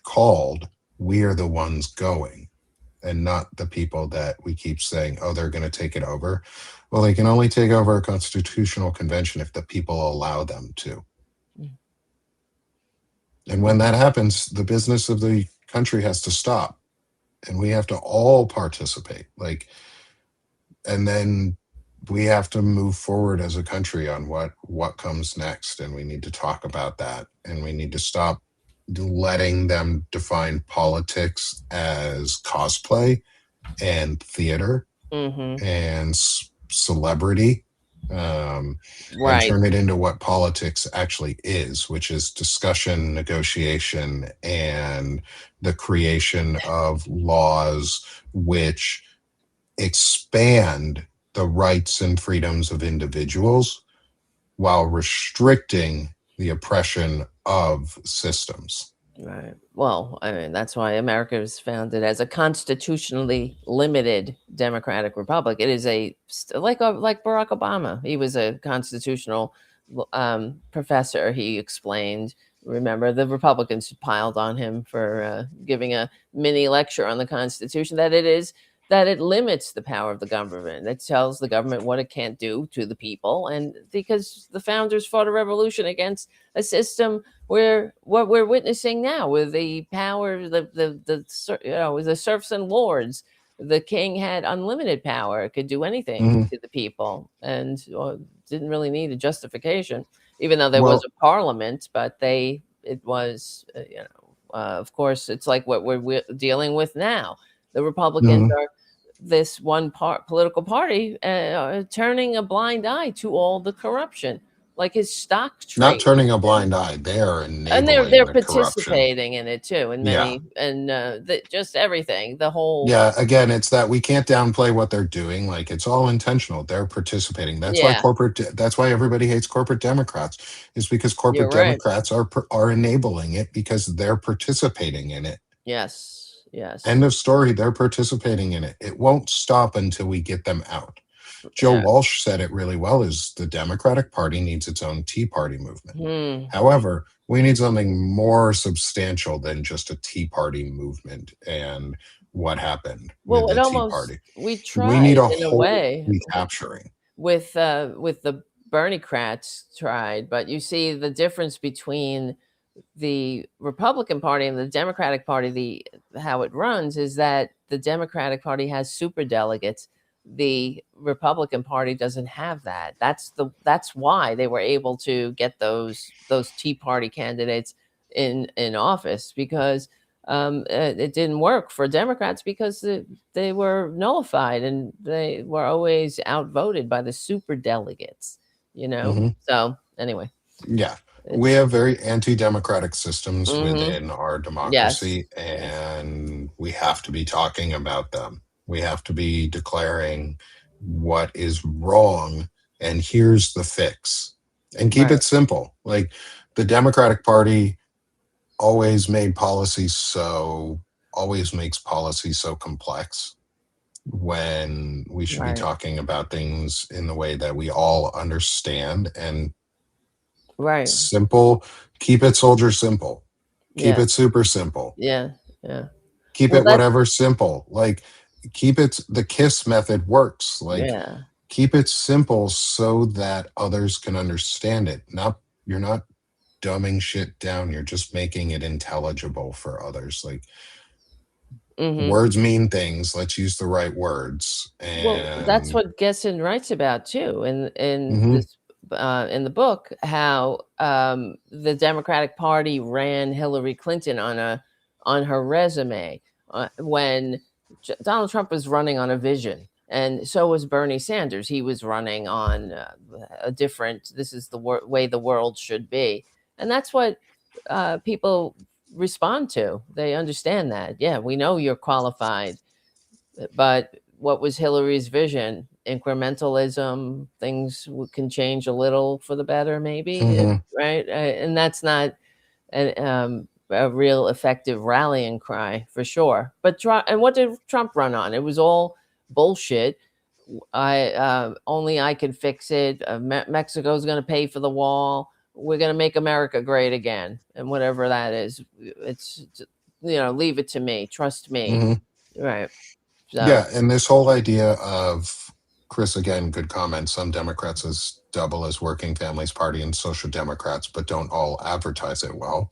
A: called, we are the ones going, and not the people that we keep saying, oh, they're going to take it over. Well, they can only take over a constitutional convention if the people allow them to.
B: Mm.
A: And when that happens, the business of the country has to stop, and we have to all participate. Like, and then we have to move forward as a country on what comes next, and we need to talk about that, and we need to stop letting them define politics as cosplay and theater
B: Mhm.
A: and celebrity, and
B: Right.
A: turn it into what politics actually is, which is discussion, negotiation, and the creation of laws which expand the rights and freedoms of individuals while restricting the oppression of systems.
B: Right. Well, I mean, that's why America was founded as a constitutionally limited democratic republic. It is like Barack Obama. He was a constitutional professor. He explained. Remember, the Republicans piled on him for giving a mini lecture on the Constitution that it limits the power of the government. It tells the government what it can't do to the people, and because the founders fought a revolution against a system where what we're witnessing now with the power, with the serfs and lords, the king had unlimited power, it could do anything
A: Mhm.
B: to the people, and didn't really need a justification, even though there was
A: Well,
B: a parliament. But it was, of course, it's like what we're dealing with now. The Republicans
A: mhm.
B: are this political party turning a blind eye to all the corruption, like his stock
A: Not
B: trading,
A: turning a blind eye, they are
B: and
A: enabling
B: they're
A: the corruption.
B: participating in it too, in
A: Yeah.
B: many, and just everything, the whole.
A: Yeah, again, it's that we can't downplay what they're doing. Like it's all intentional. They're participating.
B: Yeah,
A: That's why everybody hates corporate Democrats, is because
B: you're
A: corporate
B: right.
A: Democrats are enabling it because they're participating in it.
B: Yes,
A: End
B: yes.
A: of story. They're participating in it. It won't stop until we get them out. Joe
B: Yeah.
A: Walsh said it really well, is the Democratic Party needs its own Tea Party movement.
B: Hmm.
A: However, we need something more substantial than just a Tea Party movement and what happened with
B: Well,
A: the Tea Party.
B: we
A: We need
B: tried
A: a
B: in a
A: whole
B: way
A: recapturing.
B: with the Bernie-crats tried, but you see the difference between the Republican Party and the Democratic Party, the how it runs is that the Democratic Party has super delegates. The Republican Party doesn't have that. That's why they were able to get those Tea Party candidates in office, because it didn't work for Democrats because they were nullified and they were always outvoted by the super delegates.
A: Mhm.
B: So anyway,
A: Yeah. We
B: it's
A: have very anti democratic systems
B: hmm
A: within our
B: yes,
A: democracy,
B: yes.
A: and we have to be talking about them. We have to be declaring what is wrong, and here's the fix. And keep
B: Right,
A: it simple. Like the Democratic Party always made policy so, always makes policy so complex when we should be
B: right,
A: talking about things in the way that we all understand and
B: right.
A: simple. Keep it soldier simple. Keep
B: Yeah,
A: it super simple.
B: yeah, yeah.
A: Keep
B: Well,
A: it
B: that's
A: whatever simple. Like keep it, the KISS method works. Like
B: yeah.
A: keep it simple so that others can understand it. Not, you're not dumbing shit down. You're just making it intelligible for others. Like
B: Hmm.
A: words mean things. Let's use the right words.
B: Well, that's
A: And
B: what Gessen writes about too
A: mhm,
B: in the book, how the Democratic Party ran Hillary Clinton on her resume when Donald Trump was running on a vision, and so was Bernie Sanders. He was running on a different. This is the way the world should be, and that's what people respond to. They understand that. Yeah, we know you're qualified, but what was Hillary's vision? Incrementalism, things can change a little for the better, maybe,
A: mhm,
B: right? And that's not a real effective rallying cry for sure. But and what did Trump run on? It was all bullshit. I only I can fix it. Mexico's going to pay for the wall. We're going to make America great again, and whatever that is, it's leave it to me. Trust me,
A: mhm.
B: right? So.
A: Yeah, and this whole idea of Chris, again, good comment. Some Democrats as double as Working Families Party and Social Democrats, but don't all advertise it well.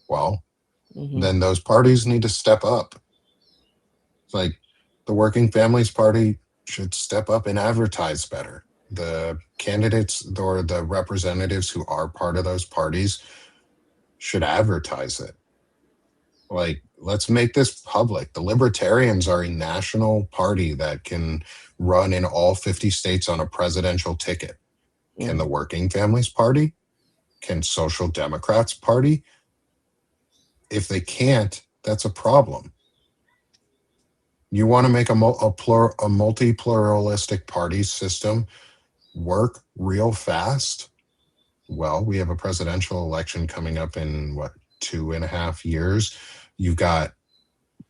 A: Well,
B: Mhm.
A: then those parties need to step up. Like the Working Families Party should step up and advertise better. The candidates or the representatives who are part of those parties should advertise it. Like, let's make this public. The Libertarians are a national party that can run in all 50 states on a presidential ticket. Can the
B: Mhm.
A: Working Families Party? Can Social Democrats Party? If they can't, that's a problem. You want to make a multi-pluralistic party system work real fast? Well, we have a presidential election coming up in what, 2.5 years. You've got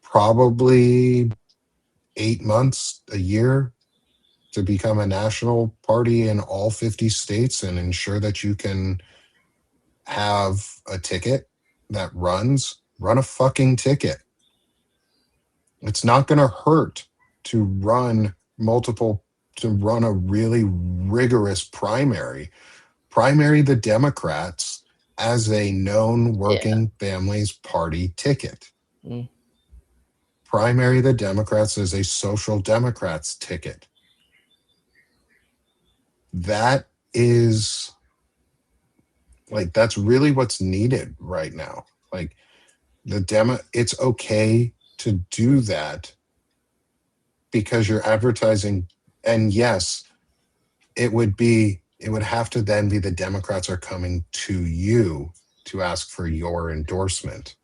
A: probably 8 months, a year to become a national party in all 50 states and ensure that you can have a ticket that run a fucking ticket. It's not going to hurt to to run a really rigorous primary the Democrats as a known
B: Yeah.
A: working families party ticket.
B: Mm.
A: Primary the Democrats as a social democrats ticket. That is like, that's really what's needed right now. Like, it's okay to do that because you're advertising. And yes, it would have to then be the Democrats are coming to you to ask for your endorsement.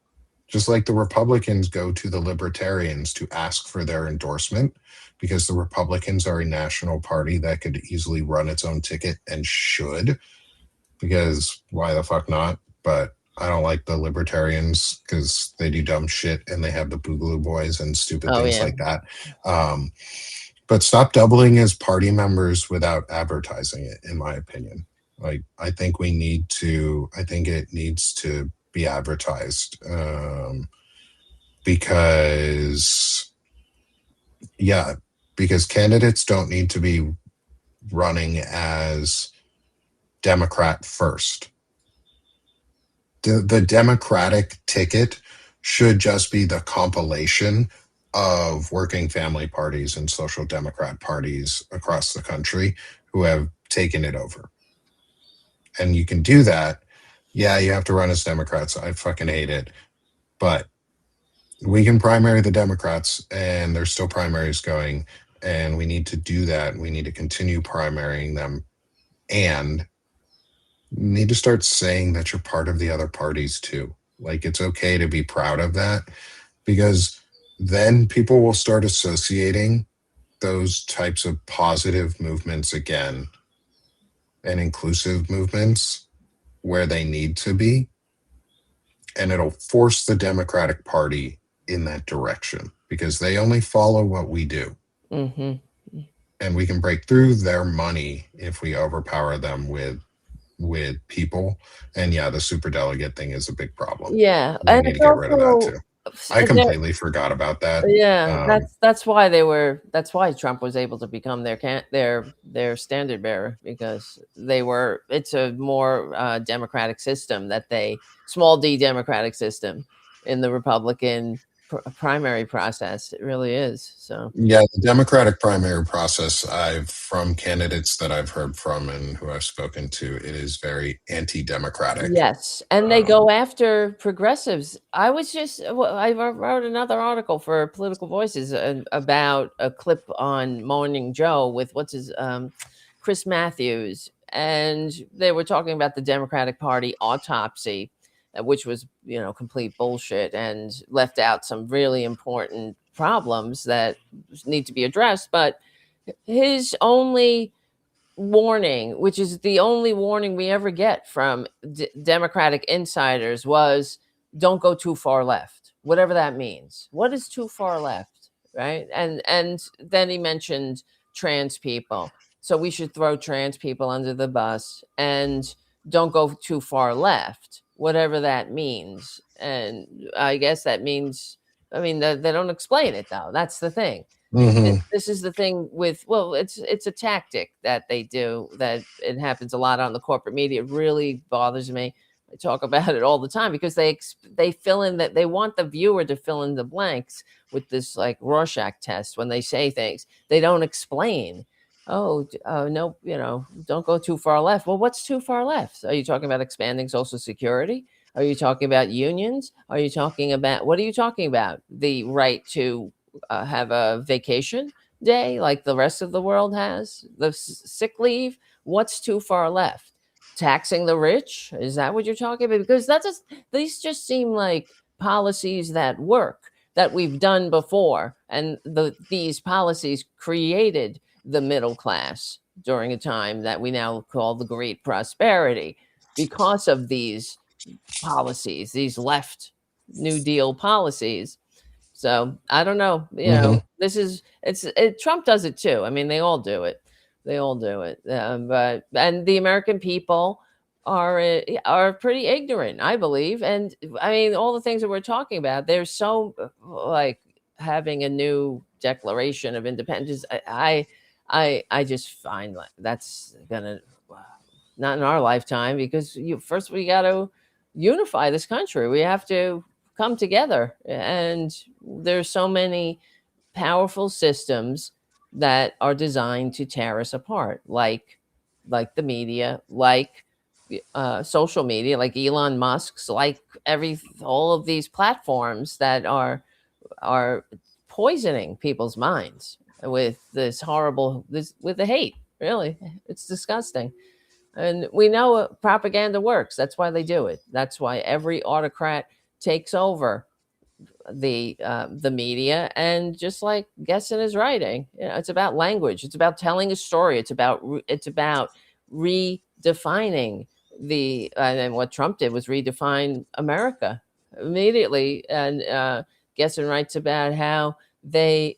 A: Just like the Republicans go to the Libertarians to ask for their endorsement, because the Republicans are a national party that could easily run its own ticket and should, because why the fuck not? But I don't like the Libertarians because they do dumb shit and they have the Boogaloo Boys and stupid
B: Oh
A: things
B: yeah.
A: like that. Um, but stop doubling as party members without advertising it, in my opinion. Like, I think it needs to be advertised, because, yeah, because candidates don't need to be running as Democrat first. The Democratic ticket should just be the compilation of working family parties and social democrat parties across the country who have taken it over. And you can do that. Yeah, you have to run as Democrats. I fucking hate it. But we can primary the Democrats and there's still primaries going. And we need to do that. We need to continue primarying them. And need to start saying that you're part of the other parties too. Like, it's okay to be proud of that, because then people will start associating those types of positive movements again and inclusive movements where they need to be. And it'll force the Democratic Party in that direction because they only follow what we do.
B: Mm-hmm.
A: And we can break through their money if we overpower them with people. And yeah, the super delegate thing is a big problem.
B: Yeah,
A: We
B: and
A: need to
B: it's
A: get rid of that
B: also
A: too. I
B: there.
A: completely forgot about that.
B: Yeah,
A: Um,
B: that's why Trump was able to become their standard bearer, because it's a more democratic system, that they small d democratic system in the Republican primary process. It really is. So
A: yeah, the Democratic primary process, from candidates that I've heard from and who I've spoken to, it is very anti-democratic.
B: yes, and they
A: Um,
B: go after progressives. I wrote another article for Political Voices about a clip on Morning Joe with Chris Matthews, and they were talking about the Democratic Party autopsy, which was, complete bullshit, and left out some really important problems that need to be addressed. But his only warning, which is the only warning we ever get from Democratic insiders, was don't go too far left, whatever that means. What is too far left, right? And then he mentioned trans people, so we should throw trans people under the bus, and don't go too far left, whatever that means. And I guess that means, I mean, they don't explain it though. That's the thing.
A: mhm.
B: This is the thing with, well, it's a tactic that they do, that it happens a lot on the corporate media. It really bothers me. I talk about it all the time because they fill in, that they want the viewer to fill in the blanks with this like Rorschach test. When they say things, they don't explain. Oh, no, don't go too far left. Well, what's too far left? Are you talking about expanding Social Security? Are you talking about unions? Are you talking about, what are you talking about? The right to have a vacation day like the rest of the world has, the sick leave? What's too far left? Taxing the rich? Is that what you're talking about? Because these just seem like policies that work. that we've done before. And these policies created the middle class during a time that we now call the Great Prosperity because of these policies, these left New Deal policies. So I don't know.
A: Hmm.
B: This is Trump does it too. I mean, they all do it. They all do it. But and the American people are pretty ignorant, I believe. And I mean, all the things that we're talking about, they're so like having a new Declaration of Independence. I just find like that's gonna not in our lifetime because first we got to unify this country. We have to come together, and there's so many powerful systems that are designed to tear us apart, like the media, like social media, like Elon Musk's, like every all of these platforms that are poisoning people's minds with this horrible this with the hate. Really, it's disgusting. And we know propaganda works. That's why they do it. That's why every autocrat takes over the media. And just like Gessen is writing, it's about language. It's about telling a story. It's about redefining and what Trump did was redefine America immediately. And Gessen writes about how they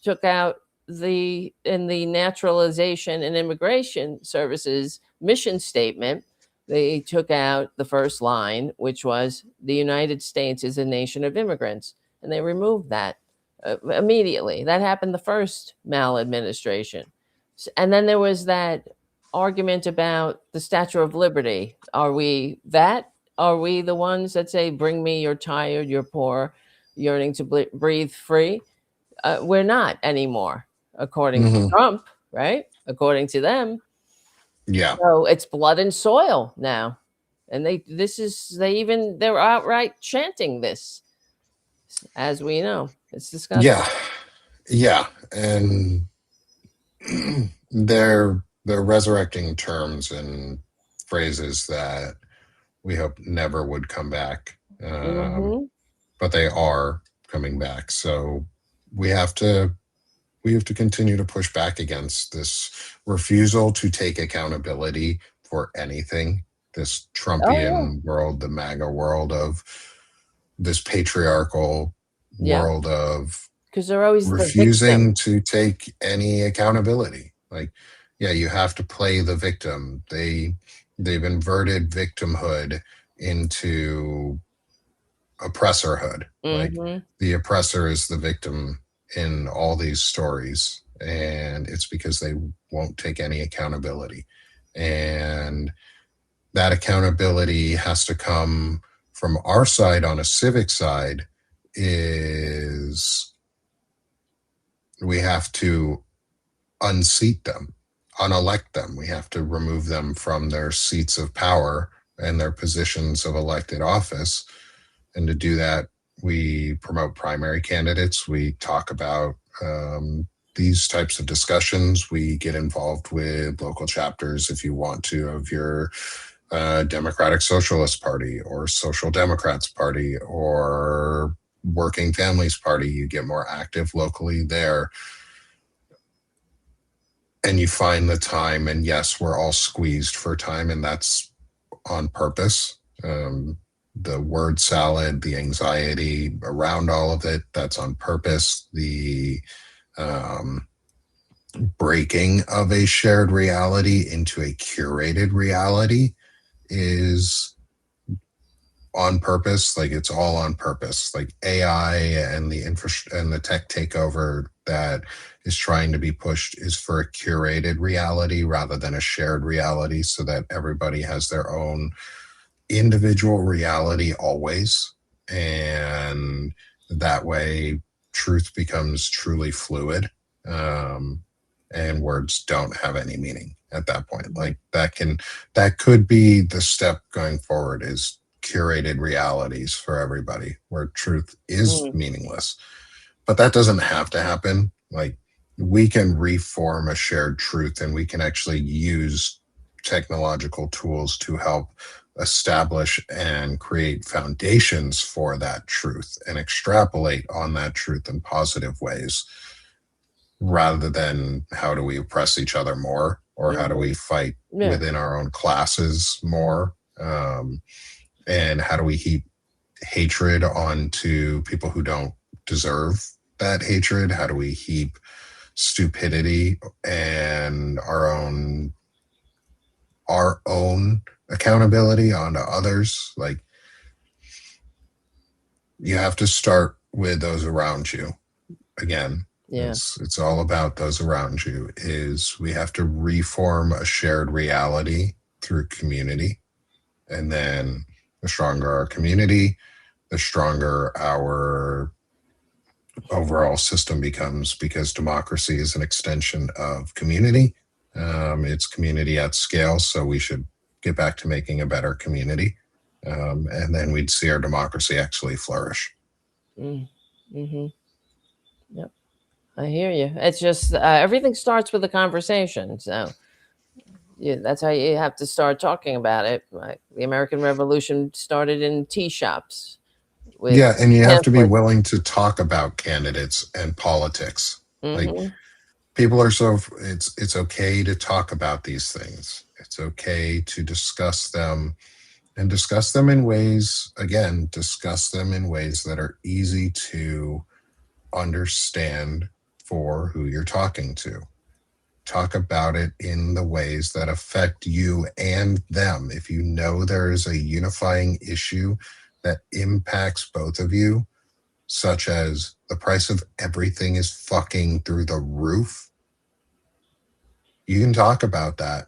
B: took out in the naturalization and immigration services mission statement. They took out the first line, which was the United States is a nation of immigrants, and they removed that immediately. That happened the first maladministration. And then there was that argument about the Statue of Liberty. Are we that? Are we the ones that say, bring me, you're tired, you're poor, yearning to breathe free? We're not anymore, according to
A: Hmm.
B: Trump, right? According to them.
A: Yeah.
B: So it's blood and soil now. And they're outright chanting this, as we know. It's disgusting.
A: Yeah. Yeah. And they're resurrecting terms and phrases that we hope never would come back.
B: Hmm.
A: But they are coming back. So we have to we have to continue to push back against this refusal to take accountability for anything. This
B: Oh
A: Trumpian world, the MAGA world of this patriarchal
B: yeah,
A: world of
B: because they're always the victim.
A: refusing to take any accountability. Like, yeah, you have to play the victim. They've inverted victimhood into oppressorhood. Like
B: Hmm.
A: the oppressor is the victim in all these stories, and it's because they won't take any accountability. And that accountability has to come from our side on a civic side is we have to unseat them, unelect them. We have to remove them from their seats of power and their positions of elected office. And to do that, we promote primary candidates. We talk about these types of discussions. We get involved with local chapters, if you want to, of your Democratic Socialist Party or Social Democrats Party or Working Families Party. You get more active locally there, and you find the time. And yes, we're all squeezed for time, and that's on purpose. The word salad, the anxiety around all of it, that's on purpose. The um, breaking of a shared reality into a curated reality is on purpose. Like it's all on purpose. Like AI and the and the tech takeover that is trying to be pushed is for a curated reality rather than a shared reality, so that everybody has their own individual reality always. And that way truth becomes truly fluid. um, and words don't have any meaning at that point. Like that could be the step going forward, is curated realities for everybody where truth is
B: Mm.
A: meaningless. But that doesn't have to happen. Like we can reform a shared truth, and we can actually use technological tools to help establish and create foundations for that truth and extrapolate on that truth in positive ways, rather than how do we oppress each other more, or how do
B: Mhm.
A: we fight
B: Yeah.
A: within our own classes more, and how do we heap hatred onto people who don't deserve that hatred? How do we heap stupidity and our own accountability onto others? Like, you have to start with those around you. Again,
B: Yeah.
A: it's all about those around you. Is we have to reform a shared reality through community, and then the stronger our community, the stronger our overall system becomes, because democracy is an extension of community. It's community at scale, so we should get back to making a better community, and then we'd see our democracy actually flourish.
B: Mm. Mm-hmm. Yep. I hear you. It's just everything starts with a conversation. So yeah, that's how you have to start talking about it. Like the American Revolution started in tea shops with
A: Yeah, and you have to be
B: pamphlets.
A: willing to talk about candidates and politics. Like,
B: Mm-hmm.
A: people are so, it's okay to talk about these things. It's okay to discuss them, and discuss them in ways, again, discuss them in ways that are easy to understand for who you're talking to. Talk about it in the ways that affect you and them. If you know there is a unifying issue that impacts both of you, such as the price of everything is fucking through the roof, you can talk about that.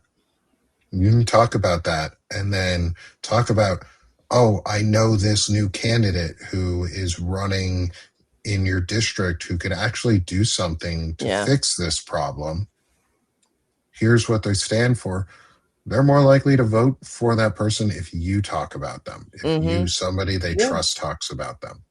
A: You can talk about that, and then talk about, oh, I know this new candidate who is running in your district who could actually do something to
B: Yeah.
A: fix this problem. Here's what they stand for. They're more likely to vote for that person if you talk about them, if
B: Mm-hmm.
A: you, somebody they
B: Yeah.
A: trust, talks about them.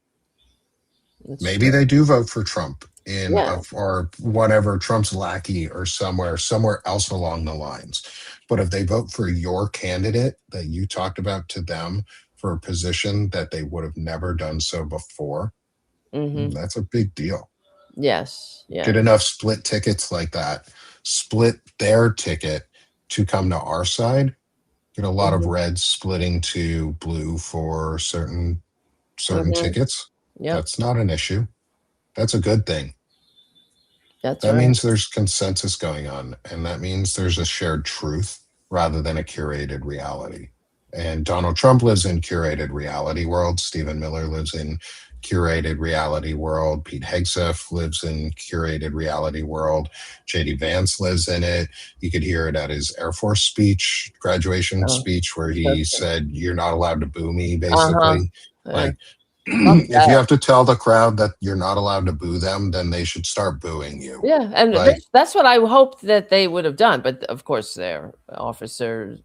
B: That's
A: Maybe
B: true.
A: they do vote for Trump in
B: Yeah.
A: or whatever, Trump's lackey, or somewhere else along the lines. But if they vote for your candidate that you talked about to them for a position that they would have never done so before,
B: Mm-hmm.
A: that's a big deal.
B: Yes.
A: Get
B: Yes.
A: enough split tickets like that, split their ticket to come to our side. Get a lot of
B: Mm-hmm.
A: reds splitting to blue for certain
B: Mm-hmm.
A: tickets.
B: Yep.
A: That's not an issue. That's a good thing.
B: That's
A: That
B: right.
A: means there's consensus going on, and that means there's a shared truth rather than a curated reality. And Donald Trump lives in curated reality world. Stephen Miller lives in curated reality world. Pete Hegseth lives in curated reality world. JD Vance lives in it. You could hear it at his Air Force speech, graduation
B: Oh,
A: speech, where
B: so
A: he
B: true.
A: said, "You're not allowed to boo me,"
B: Uh-huh.
A: basically.
B: Yeah.
A: Like,
B: Fuck
A: if you
B: that.
A: have to tell the crowd that you're not allowed to boo them, then they should start booing you.
B: Yeah, and
A: Like,
B: that's what I hoped that they would have done, but of course they're officer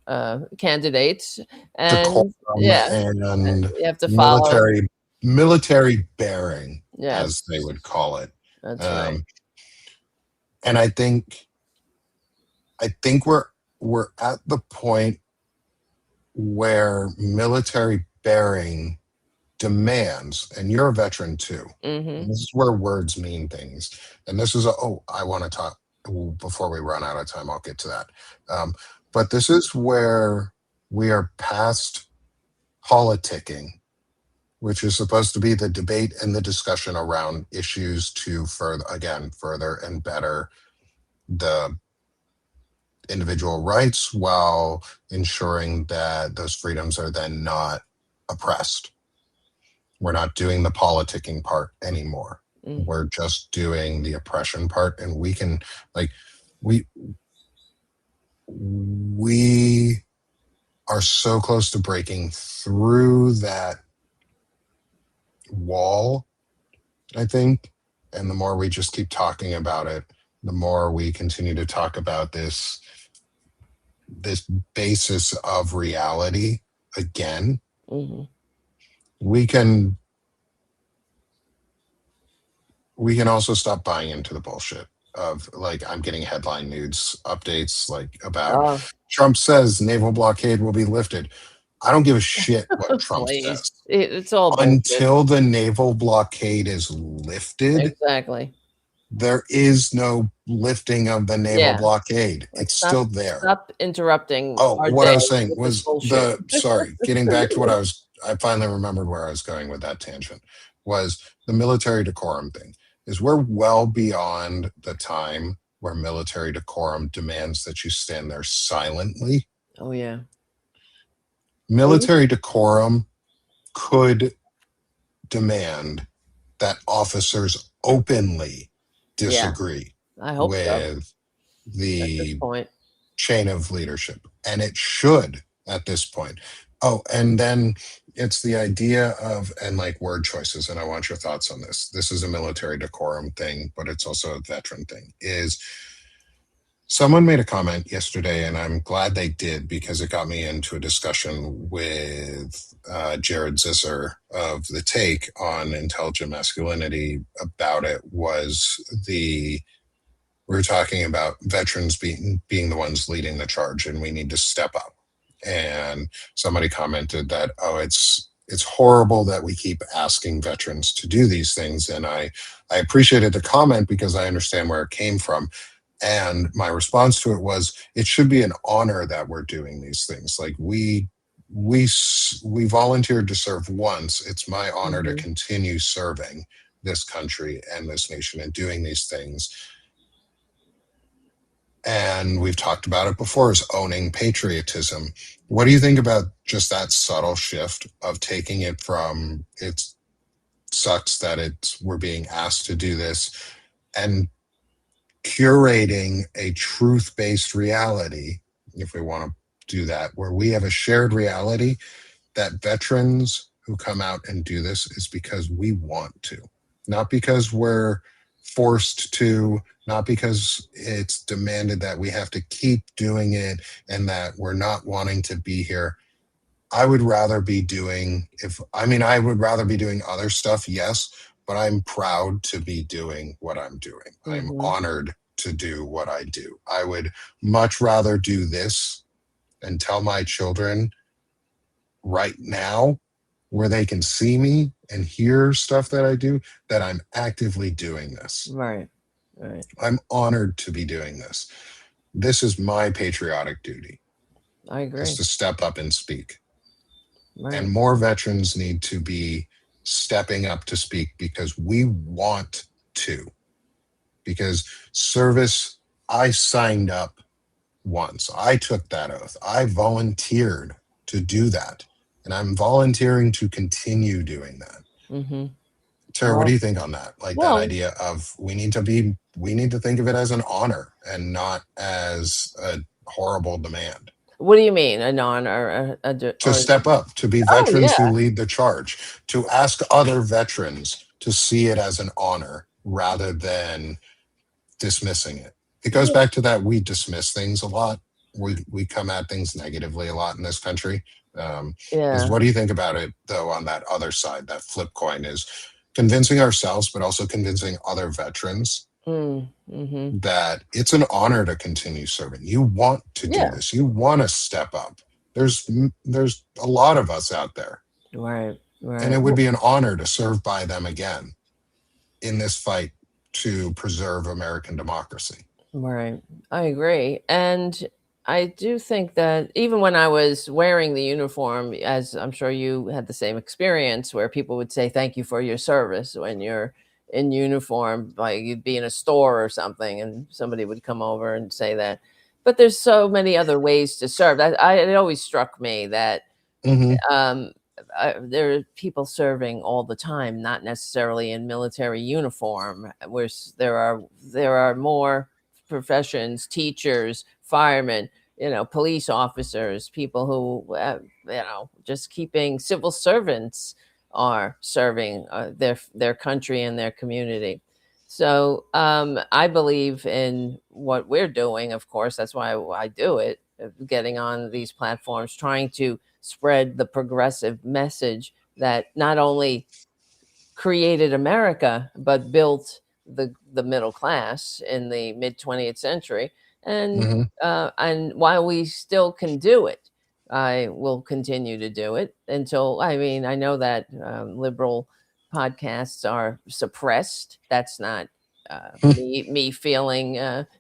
B: candidates, and
A: decorum
B: yeah,
A: and
B: you have to follow.
A: military bearing, as they
B: Yes,
A: would call it.
B: that's right.
A: Um, and I think we're at the point where military bearing demands, and you're a veteran too.
B: Mhm.
A: And this is where words mean things. And this is I want to talk before we run out of time. I'll get to that. But this is where we are past politicking, which is supposed to be the debate and the discussion around issues to further and better the individual rights, while ensuring that those freedoms are then not oppressed. We're not doing the politicking part anymore.
B: Mm.
A: We're just doing the oppression part, and we can, like, we we are so close to breaking through that wall, I think. And the more we just keep talking about it, the more we continue to talk about this basis of reality again,
B: Mhm.
A: we can we can also stop buying into the bullshit of, like, I'm getting headline news updates like about
B: Oh,
A: Trump says naval blockade will be lifted. I don't give a shit what Trump
B: Please.
A: says.
B: It's all bullshit.
A: Until the naval blockade is lifted,
B: Exactly.
A: there is no lifting of the naval
B: Yeah.
A: blockade.
B: Like,
A: It's still
B: stop
A: there.
B: stop interrupting
A: Oh,
B: our
A: what I
B: day
A: was saying
B: with this
A: was
B: bullshit.
A: getting back to I finally remembered where I was going with that tangent, was the military decorum thing. Is we're well beyond the time where military decorum demands that you stand there silently.
B: Oh, yeah. Well,
A: Military decorum could demand that officers openly
B: yeah,
A: disagree
B: I hope so
A: with
B: at this
A: the
B: point.
A: chain of leadership. And it should at this point. Oh, and then it's the idea of, and like word choices, and I want your thoughts on this. This is a military decorum thing, but it's also a veteran thing. Is someone made a comment yesterday, and I'm glad they did because it got me into a discussion with Jared Zisser of The Take on intelligent masculinity about it. Was the we were talking about veterans being the ones leading the charge, and we need to step up. And somebody commented that, oh, it's horrible that we keep asking veterans to do these things. And I appreciated the comment because I understand where it came from. And my response to it was, it should be an honor that we're doing these things. Like we volunteered to serve once. It's my honor to
B: Mhm.
A: continue serving this country and this nation and doing these things. And we've talked about it before, is owning patriotism. What do you think about just that subtle shift of taking it from it sucks that we're being asked to do this, and curating a truth-based reality, if we want to do that, where we have a shared reality that veterans who come out and do this is because we want to, not because we're forced to, not because it's demanded that we have to keep doing it and that we're not wanting to be here. I would rather be doing, I would rather be doing other stuff, yes, but I'm proud to be doing what I'm doing. I'm
B: Mhm.
A: honored to do what I do. I would much rather do this and tell my children right now, where they can see me and hear stuff that I do, that I'm actively doing this.
B: Right. Right.
A: I'm honored to be doing this. This is my patriotic duty,
B: I
A: is
B: agree.
A: to step up and speak. And
B: Right.
A: more veterans need to be stepping up to speak because we want to. Because service, I signed up once. I took that oath. I volunteered to do that. And I'm volunteering to continue doing that.
B: Mhm.
A: Tara, what do
B: Well,
A: you think on that? Like that
B: well,
A: idea of we need to think of it as an honor and not as a horrible demand.
B: what do you mean a non
A: To step up, to be
B: Oh,
A: veterans
B: yeah.
A: who lead the charge, to ask other veterans to see it as an honor rather than dismissing it. It goes
B: Yeah.
A: back to that we dismiss things a lot. We come at things negatively a lot in this country. Is
B: Yeah.
A: what do you think about it though on that other side, that flip coin is convincing ourselves, but also convincing other veterans
B: Mhm.
A: that it's an honor to continue serving. You want to do
B: Yeah.
A: this. You want to step up. There's a lot of us out there,
B: Right.
A: and
B: Right.
A: it would be an honor to serve by them again in this fight to preserve American democracy.
B: Right. I agree. And I do think that even when I was wearing the uniform, as I'm sure you had the same experience, where people would say, "Thank you for your service" when you're in uniform, like you'd be in a store or something, and somebody would come over and say that. But there's so many other ways to serve. It always struck me that
A: Hmm.
B: um, there are people serving all the time, not necessarily in military uniform. There are more professions, teachers, firemen, police officers, people who just keeping civil servants are serving their country and their community. So I believe in what we're doing. Of course, that's why I do it. Getting on these platforms, trying to spread the progressive message that not only created America but built the middle class in the mid 20th century, and
A: Hmm.
B: and while we still can do it, I will continue to do it until, I mean, I know that liberal podcasts are suppressed. That's not me feeling.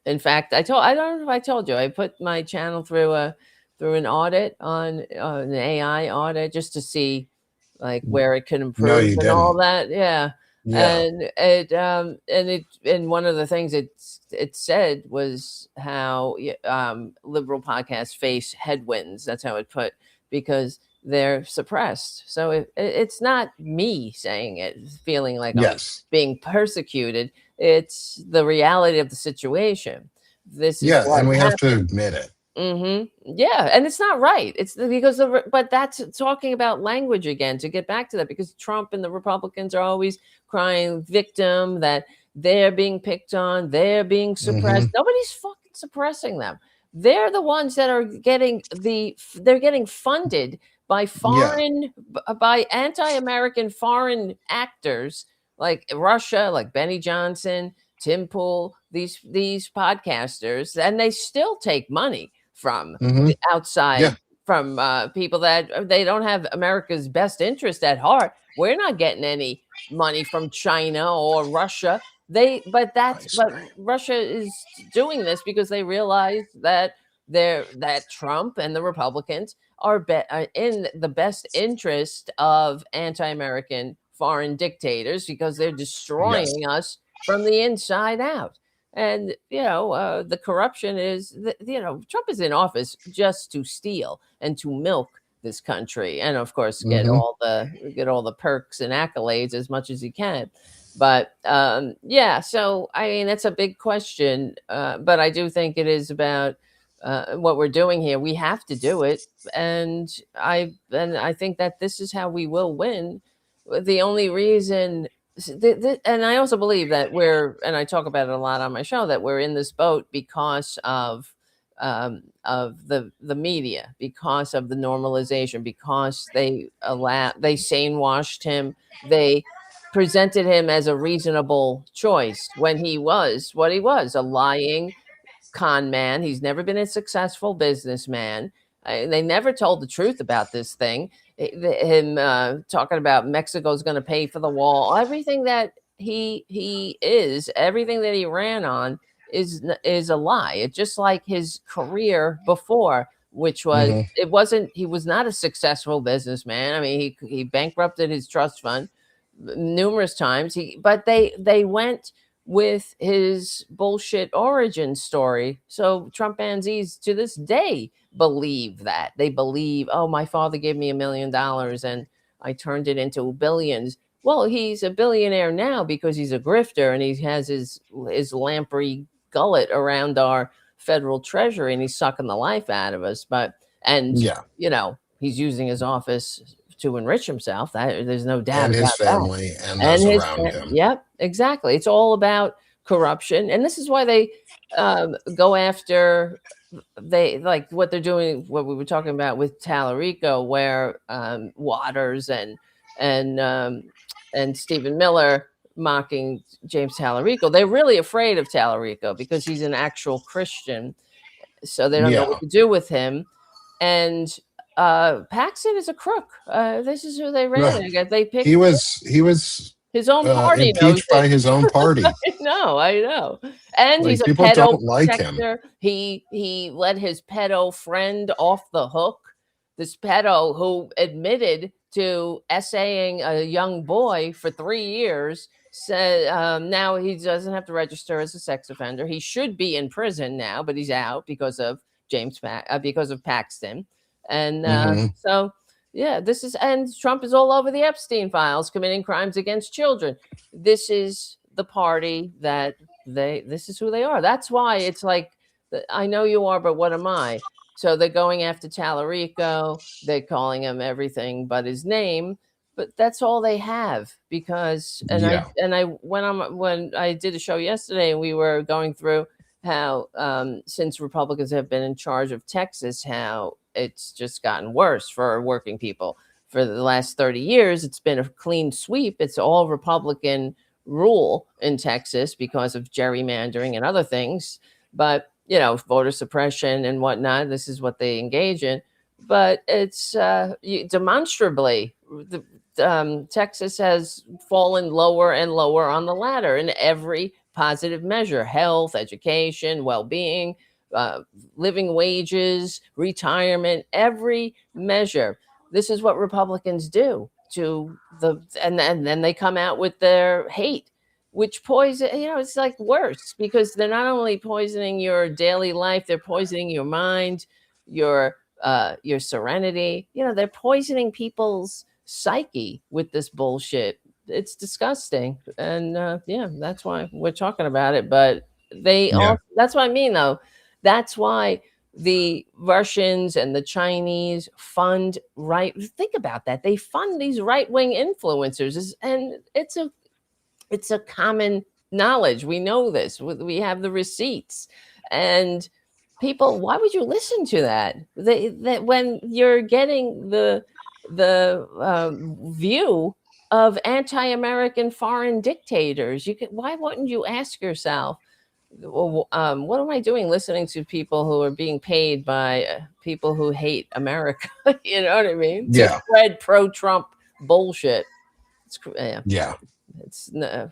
B: In fact, I don't know if I told you, I put my channel through an audit on an AI audit just to see like where it can
A: No,
B: improve
A: you
B: and all
A: didn't.
B: that. Yeah.
A: Yeah.
B: And one of the things it said was how liberal podcasts face headwinds. That's how it put, because they're suppressed. So it's not me saying it, feeling like I'm
A: Yes.
B: being persecuted. It's the reality of the situation. This is
A: Yeah,
B: what
A: and we have to
B: happened.
A: admit it.
B: Yeah, and it's not right. Because but that's talking about language again, to get back to that, because Trump and the Republicans are always crying victim, that they're being picked on, they're being suppressed.
A: Hmm.
B: Nobody's fucking suppressing them. They're the ones that are they're getting funded by
A: Yeah.
B: by anti-American foreign actors like Russia, like Benny Johnson, Tim Pool, these podcasters, and they still take money from
A: Hmm.
B: the outside,
A: Yeah.
B: from people that they don't have America's best interest at heart. We're not getting any money from China or Russia.
A: Ice
B: But
A: cream.
B: Russia is doing this because they realize that Trump and the Republicans are in the best interest of anti-American foreign dictators, because they're
A: Yes.
B: destroying us from the inside out. And the corruption is Trump is in office just to steal and to milk this country, and of course
A: Hmm.
B: get all the perks and accolades as much as he can. But yeah, so I mean, that's a big question, but I do think it is about what we're doing here. We have to do it, and I think that this is how we will win. The only reason, and I also believe that and I talk about it a lot on my show, that we're in this boat because of the media, because of the normalization, because they sane washed him, they presented him as a reasonable choice when he was what he was, a lying con man. He's never been a successful businessman. They never told the truth about this thing. Him talking about Mexico's going to pay for the wall. Everything that everything that he ran on is a lie. It's just like his career before, which was
A: Hmm.
B: it wasn't. He was not a successful businessman. I mean, he bankrupted his trust fund numerous times. But they went with his bullshit origin story. So Trumpanzees to this day believe that. They believe, oh, my father gave me $1 million and I turned it into billions. Well, he's a billionaire now because he's a grifter, and he has his lamprey gullet around our federal treasury, and he's sucking the life out of us. And
A: Yeah.
B: he's using his office to enrich himself. There's no doubt
A: And his
B: about that.
A: family and
B: And
A: those around him.
B: yep, exactly. It's all about corruption, and this is why they go after they like what they're doing. What we were talking about with Tallarico, where Waters and um, and Stephen Miller mocking James Tallarico. They're really afraid of Tallarico because he's an actual Christian, so they don't know what
A: Yeah.
B: to do with him. And Paxton is a crook. This is who they ran
A: Ugh.
B: against. They
A: He
B: picked
A: was he was
B: his own party knows
A: impeached
B: it.
A: by his own party.
B: I know. And he's
A: Like,
B: a
A: people
B: pedo
A: don't like him.
B: protector. He let his pedo friend off the hook. This pedo who admitted to essaying a young boy for 3 years said now he doesn't have to register as a sex offender. He should be in prison now, but he's out because of because of Paxton. And
A: Hmm.
B: so yeah, and Trump is all over the Epstein files, committing crimes against children. This is the party that this is who they are. That's why it's like, I know you are, but what am I? So they're going after Tallarico. They're calling him everything but his name, but that's all they have. Because
A: Yeah.
B: I when I did a show yesterday, and we were going through how since Republicans have been in charge of Texas, how it's just gotten worse for working people. For the last 30 years, it's been a clean sweep. It's all Republican rule in Texas because of gerrymandering and other things. But voter suppression and whatnot, this is what they engage in. but it's demonstrably Texas has fallen lower and lower on the ladder in every positive measure: health, education, well-being, uh, living wages, retirement, every measure. This is what Republicans do to and then they come out with their hate, which poison, it's like worse, because they're not only poisoning your daily life, they're poisoning your mind, your serenity. They're poisoning people's psyche with this bullshit. It's disgusting, and yeah, that's why we're talking about it. But they
A: Yeah.
B: all that's what I mean, though. That's why the Russians and the Chinese fund right. Think about that. They fund these right wing influencers, and it's a common knowledge. We know this. We have the receipts, and people. Why would you listen to that? That when you're getting the view of anti-American foreign dictators, you can. Why wouldn't you ask yourself? Well, what am I doing listening to people who are being paid by people who hate America? You know what I mean? To
A: Yeah.
B: spread pro-Trump bullshit. Yeah.
A: Yeah.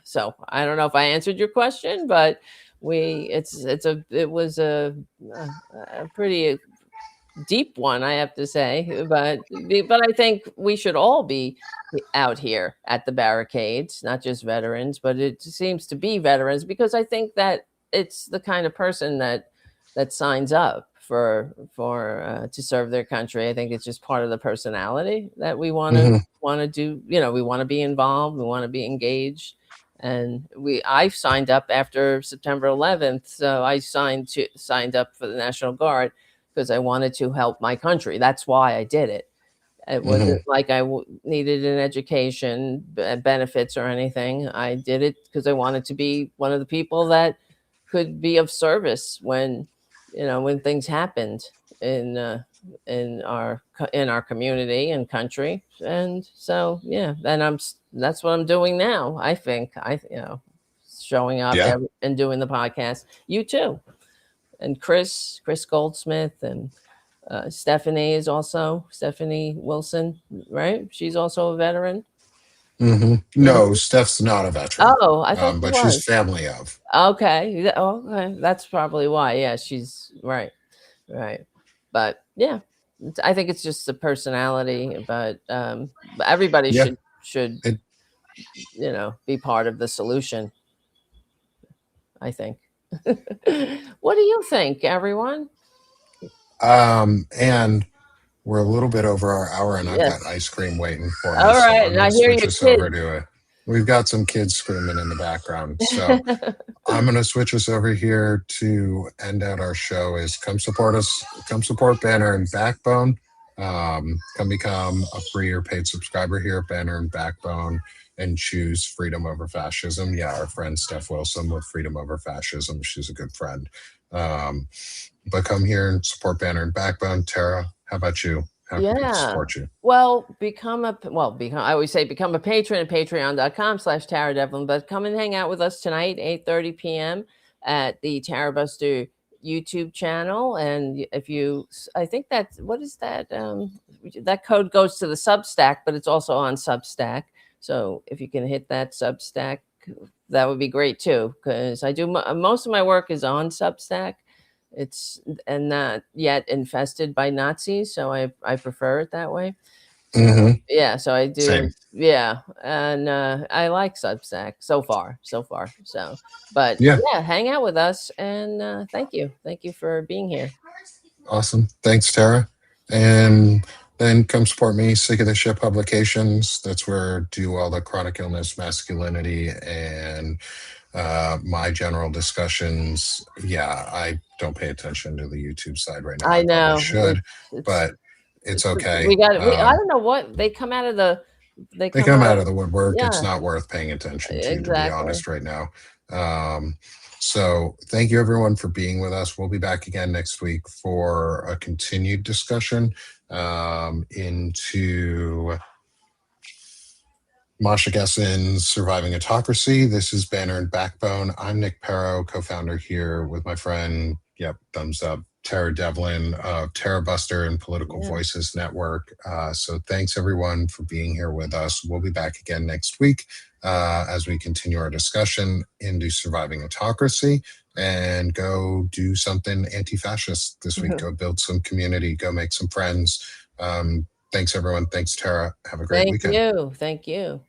B: So I don't know if I answered your question, but it was a pretty deep one, I have to say. But I think we should all be out here at the barricades, not just veterans, but it seems to be veterans, because I think that it's the kind of person that signs up for to serve their country. I think it's just part of the personality that we
A: Hmm.
B: want to do. We want to be involved, we want to be engaged. And I signed up after September 11th, so I signed up for the National Guard because I wanted to help my country. That's why I did it. It
A: Hmm.
B: wasn't like needed an education, benefits, or anything. I did it because I wanted to be one of the people that could be of service when things happened in uh, in our community and country. And so, yeah, that's what I'm doing now. I think showing up
A: Yeah.
B: and doing the podcast. You too, and Chris Goldsmith, and Stephanie Wilson, right? She's also a veteran.
A: No,
B: Mhm.
A: Steph's not a veteran,
B: Oh, I thought she
A: but she's
B: was.
A: family of.
B: Okay. Okay. That's probably why. Yeah, she's right. Right. But yeah, I think it's just the personality, but everybody
A: Yeah.
B: should
A: It,
B: be part of the solution, I think. What do you think, everyone?
A: and we're a little bit over our hour, and I've got
B: Yes.
A: ice cream waiting for me.
B: All
A: So
B: right.
A: I'm
B: And
A: going
B: I
A: to
B: hear
A: switch
B: your
A: us over
B: kids.
A: to it. We've got some kids screaming in the background. So I'm going to switch us over here to end out our show. Is come support us, come support Banner and Backbone. Come become a free or paid subscriber here at Banner and Backbone and choose freedom over fascism. Yeah, our friend Steph Wilson with freedom over fascism. She's a good friend. Um, but come here and support Banner and Backbone. Tara, how about you? How can people
B: Yeah.
A: support you?
B: Well, I always say become a patron at patreon.com/Tara Devlin, but come and hang out with us tonight, 8:30 p.m. at the Tara Buster YouTube channel. And I think what is that? That code goes to the Substack, but it's also on Substack. So if you can hit that Substack, that would be great too, because I do most of my work is on Substack. It's and not yet infested by Nazis, so I prefer it that way. So
A: Hmm.
B: yeah, so I
A: Same.
B: do, yeah, and I like Substack so far, so far. So, but
A: Yeah.
B: yeah, hang out with us, and thank you for being here.
A: Awesome. Thanks, Tara. And then come support me, Sick of the Shit Publications. That's where I do all the chronic illness, masculinity, and my general discussions. Yeah, I don't pay attention to the YouTube side right now.
B: I
A: I probably
B: know
A: should,
B: it's
A: but it's
B: we
A: okay.
B: got we I don't know what they come out of they
A: They
B: come
A: come
B: out
A: out
B: of
A: of the woodwork. It's
B: yeah,
A: not worth paying attention to be
B: exactly.
A: honest, right now. Um, so thank you everyone for being with us. We'll be back again next week for a continued discussion into Masha Gessen's Surviving Autocracy. This is Banner and Backbone. I'm Nick Paro, co-founder here with my friend, yep, thumbs up, Tara Devlin of Terra Buster and Political
B: Yeah.
A: Voices Network. So thanks everyone for being here with us. We'll be back again next week as we continue our discussion into surviving autocracy and go do something anti-fascist this week. Go build some community, go make some friends. Thanks everyone. Thanks Tara. Have a great
B: Thank
A: weekend.
B: you. Thank you.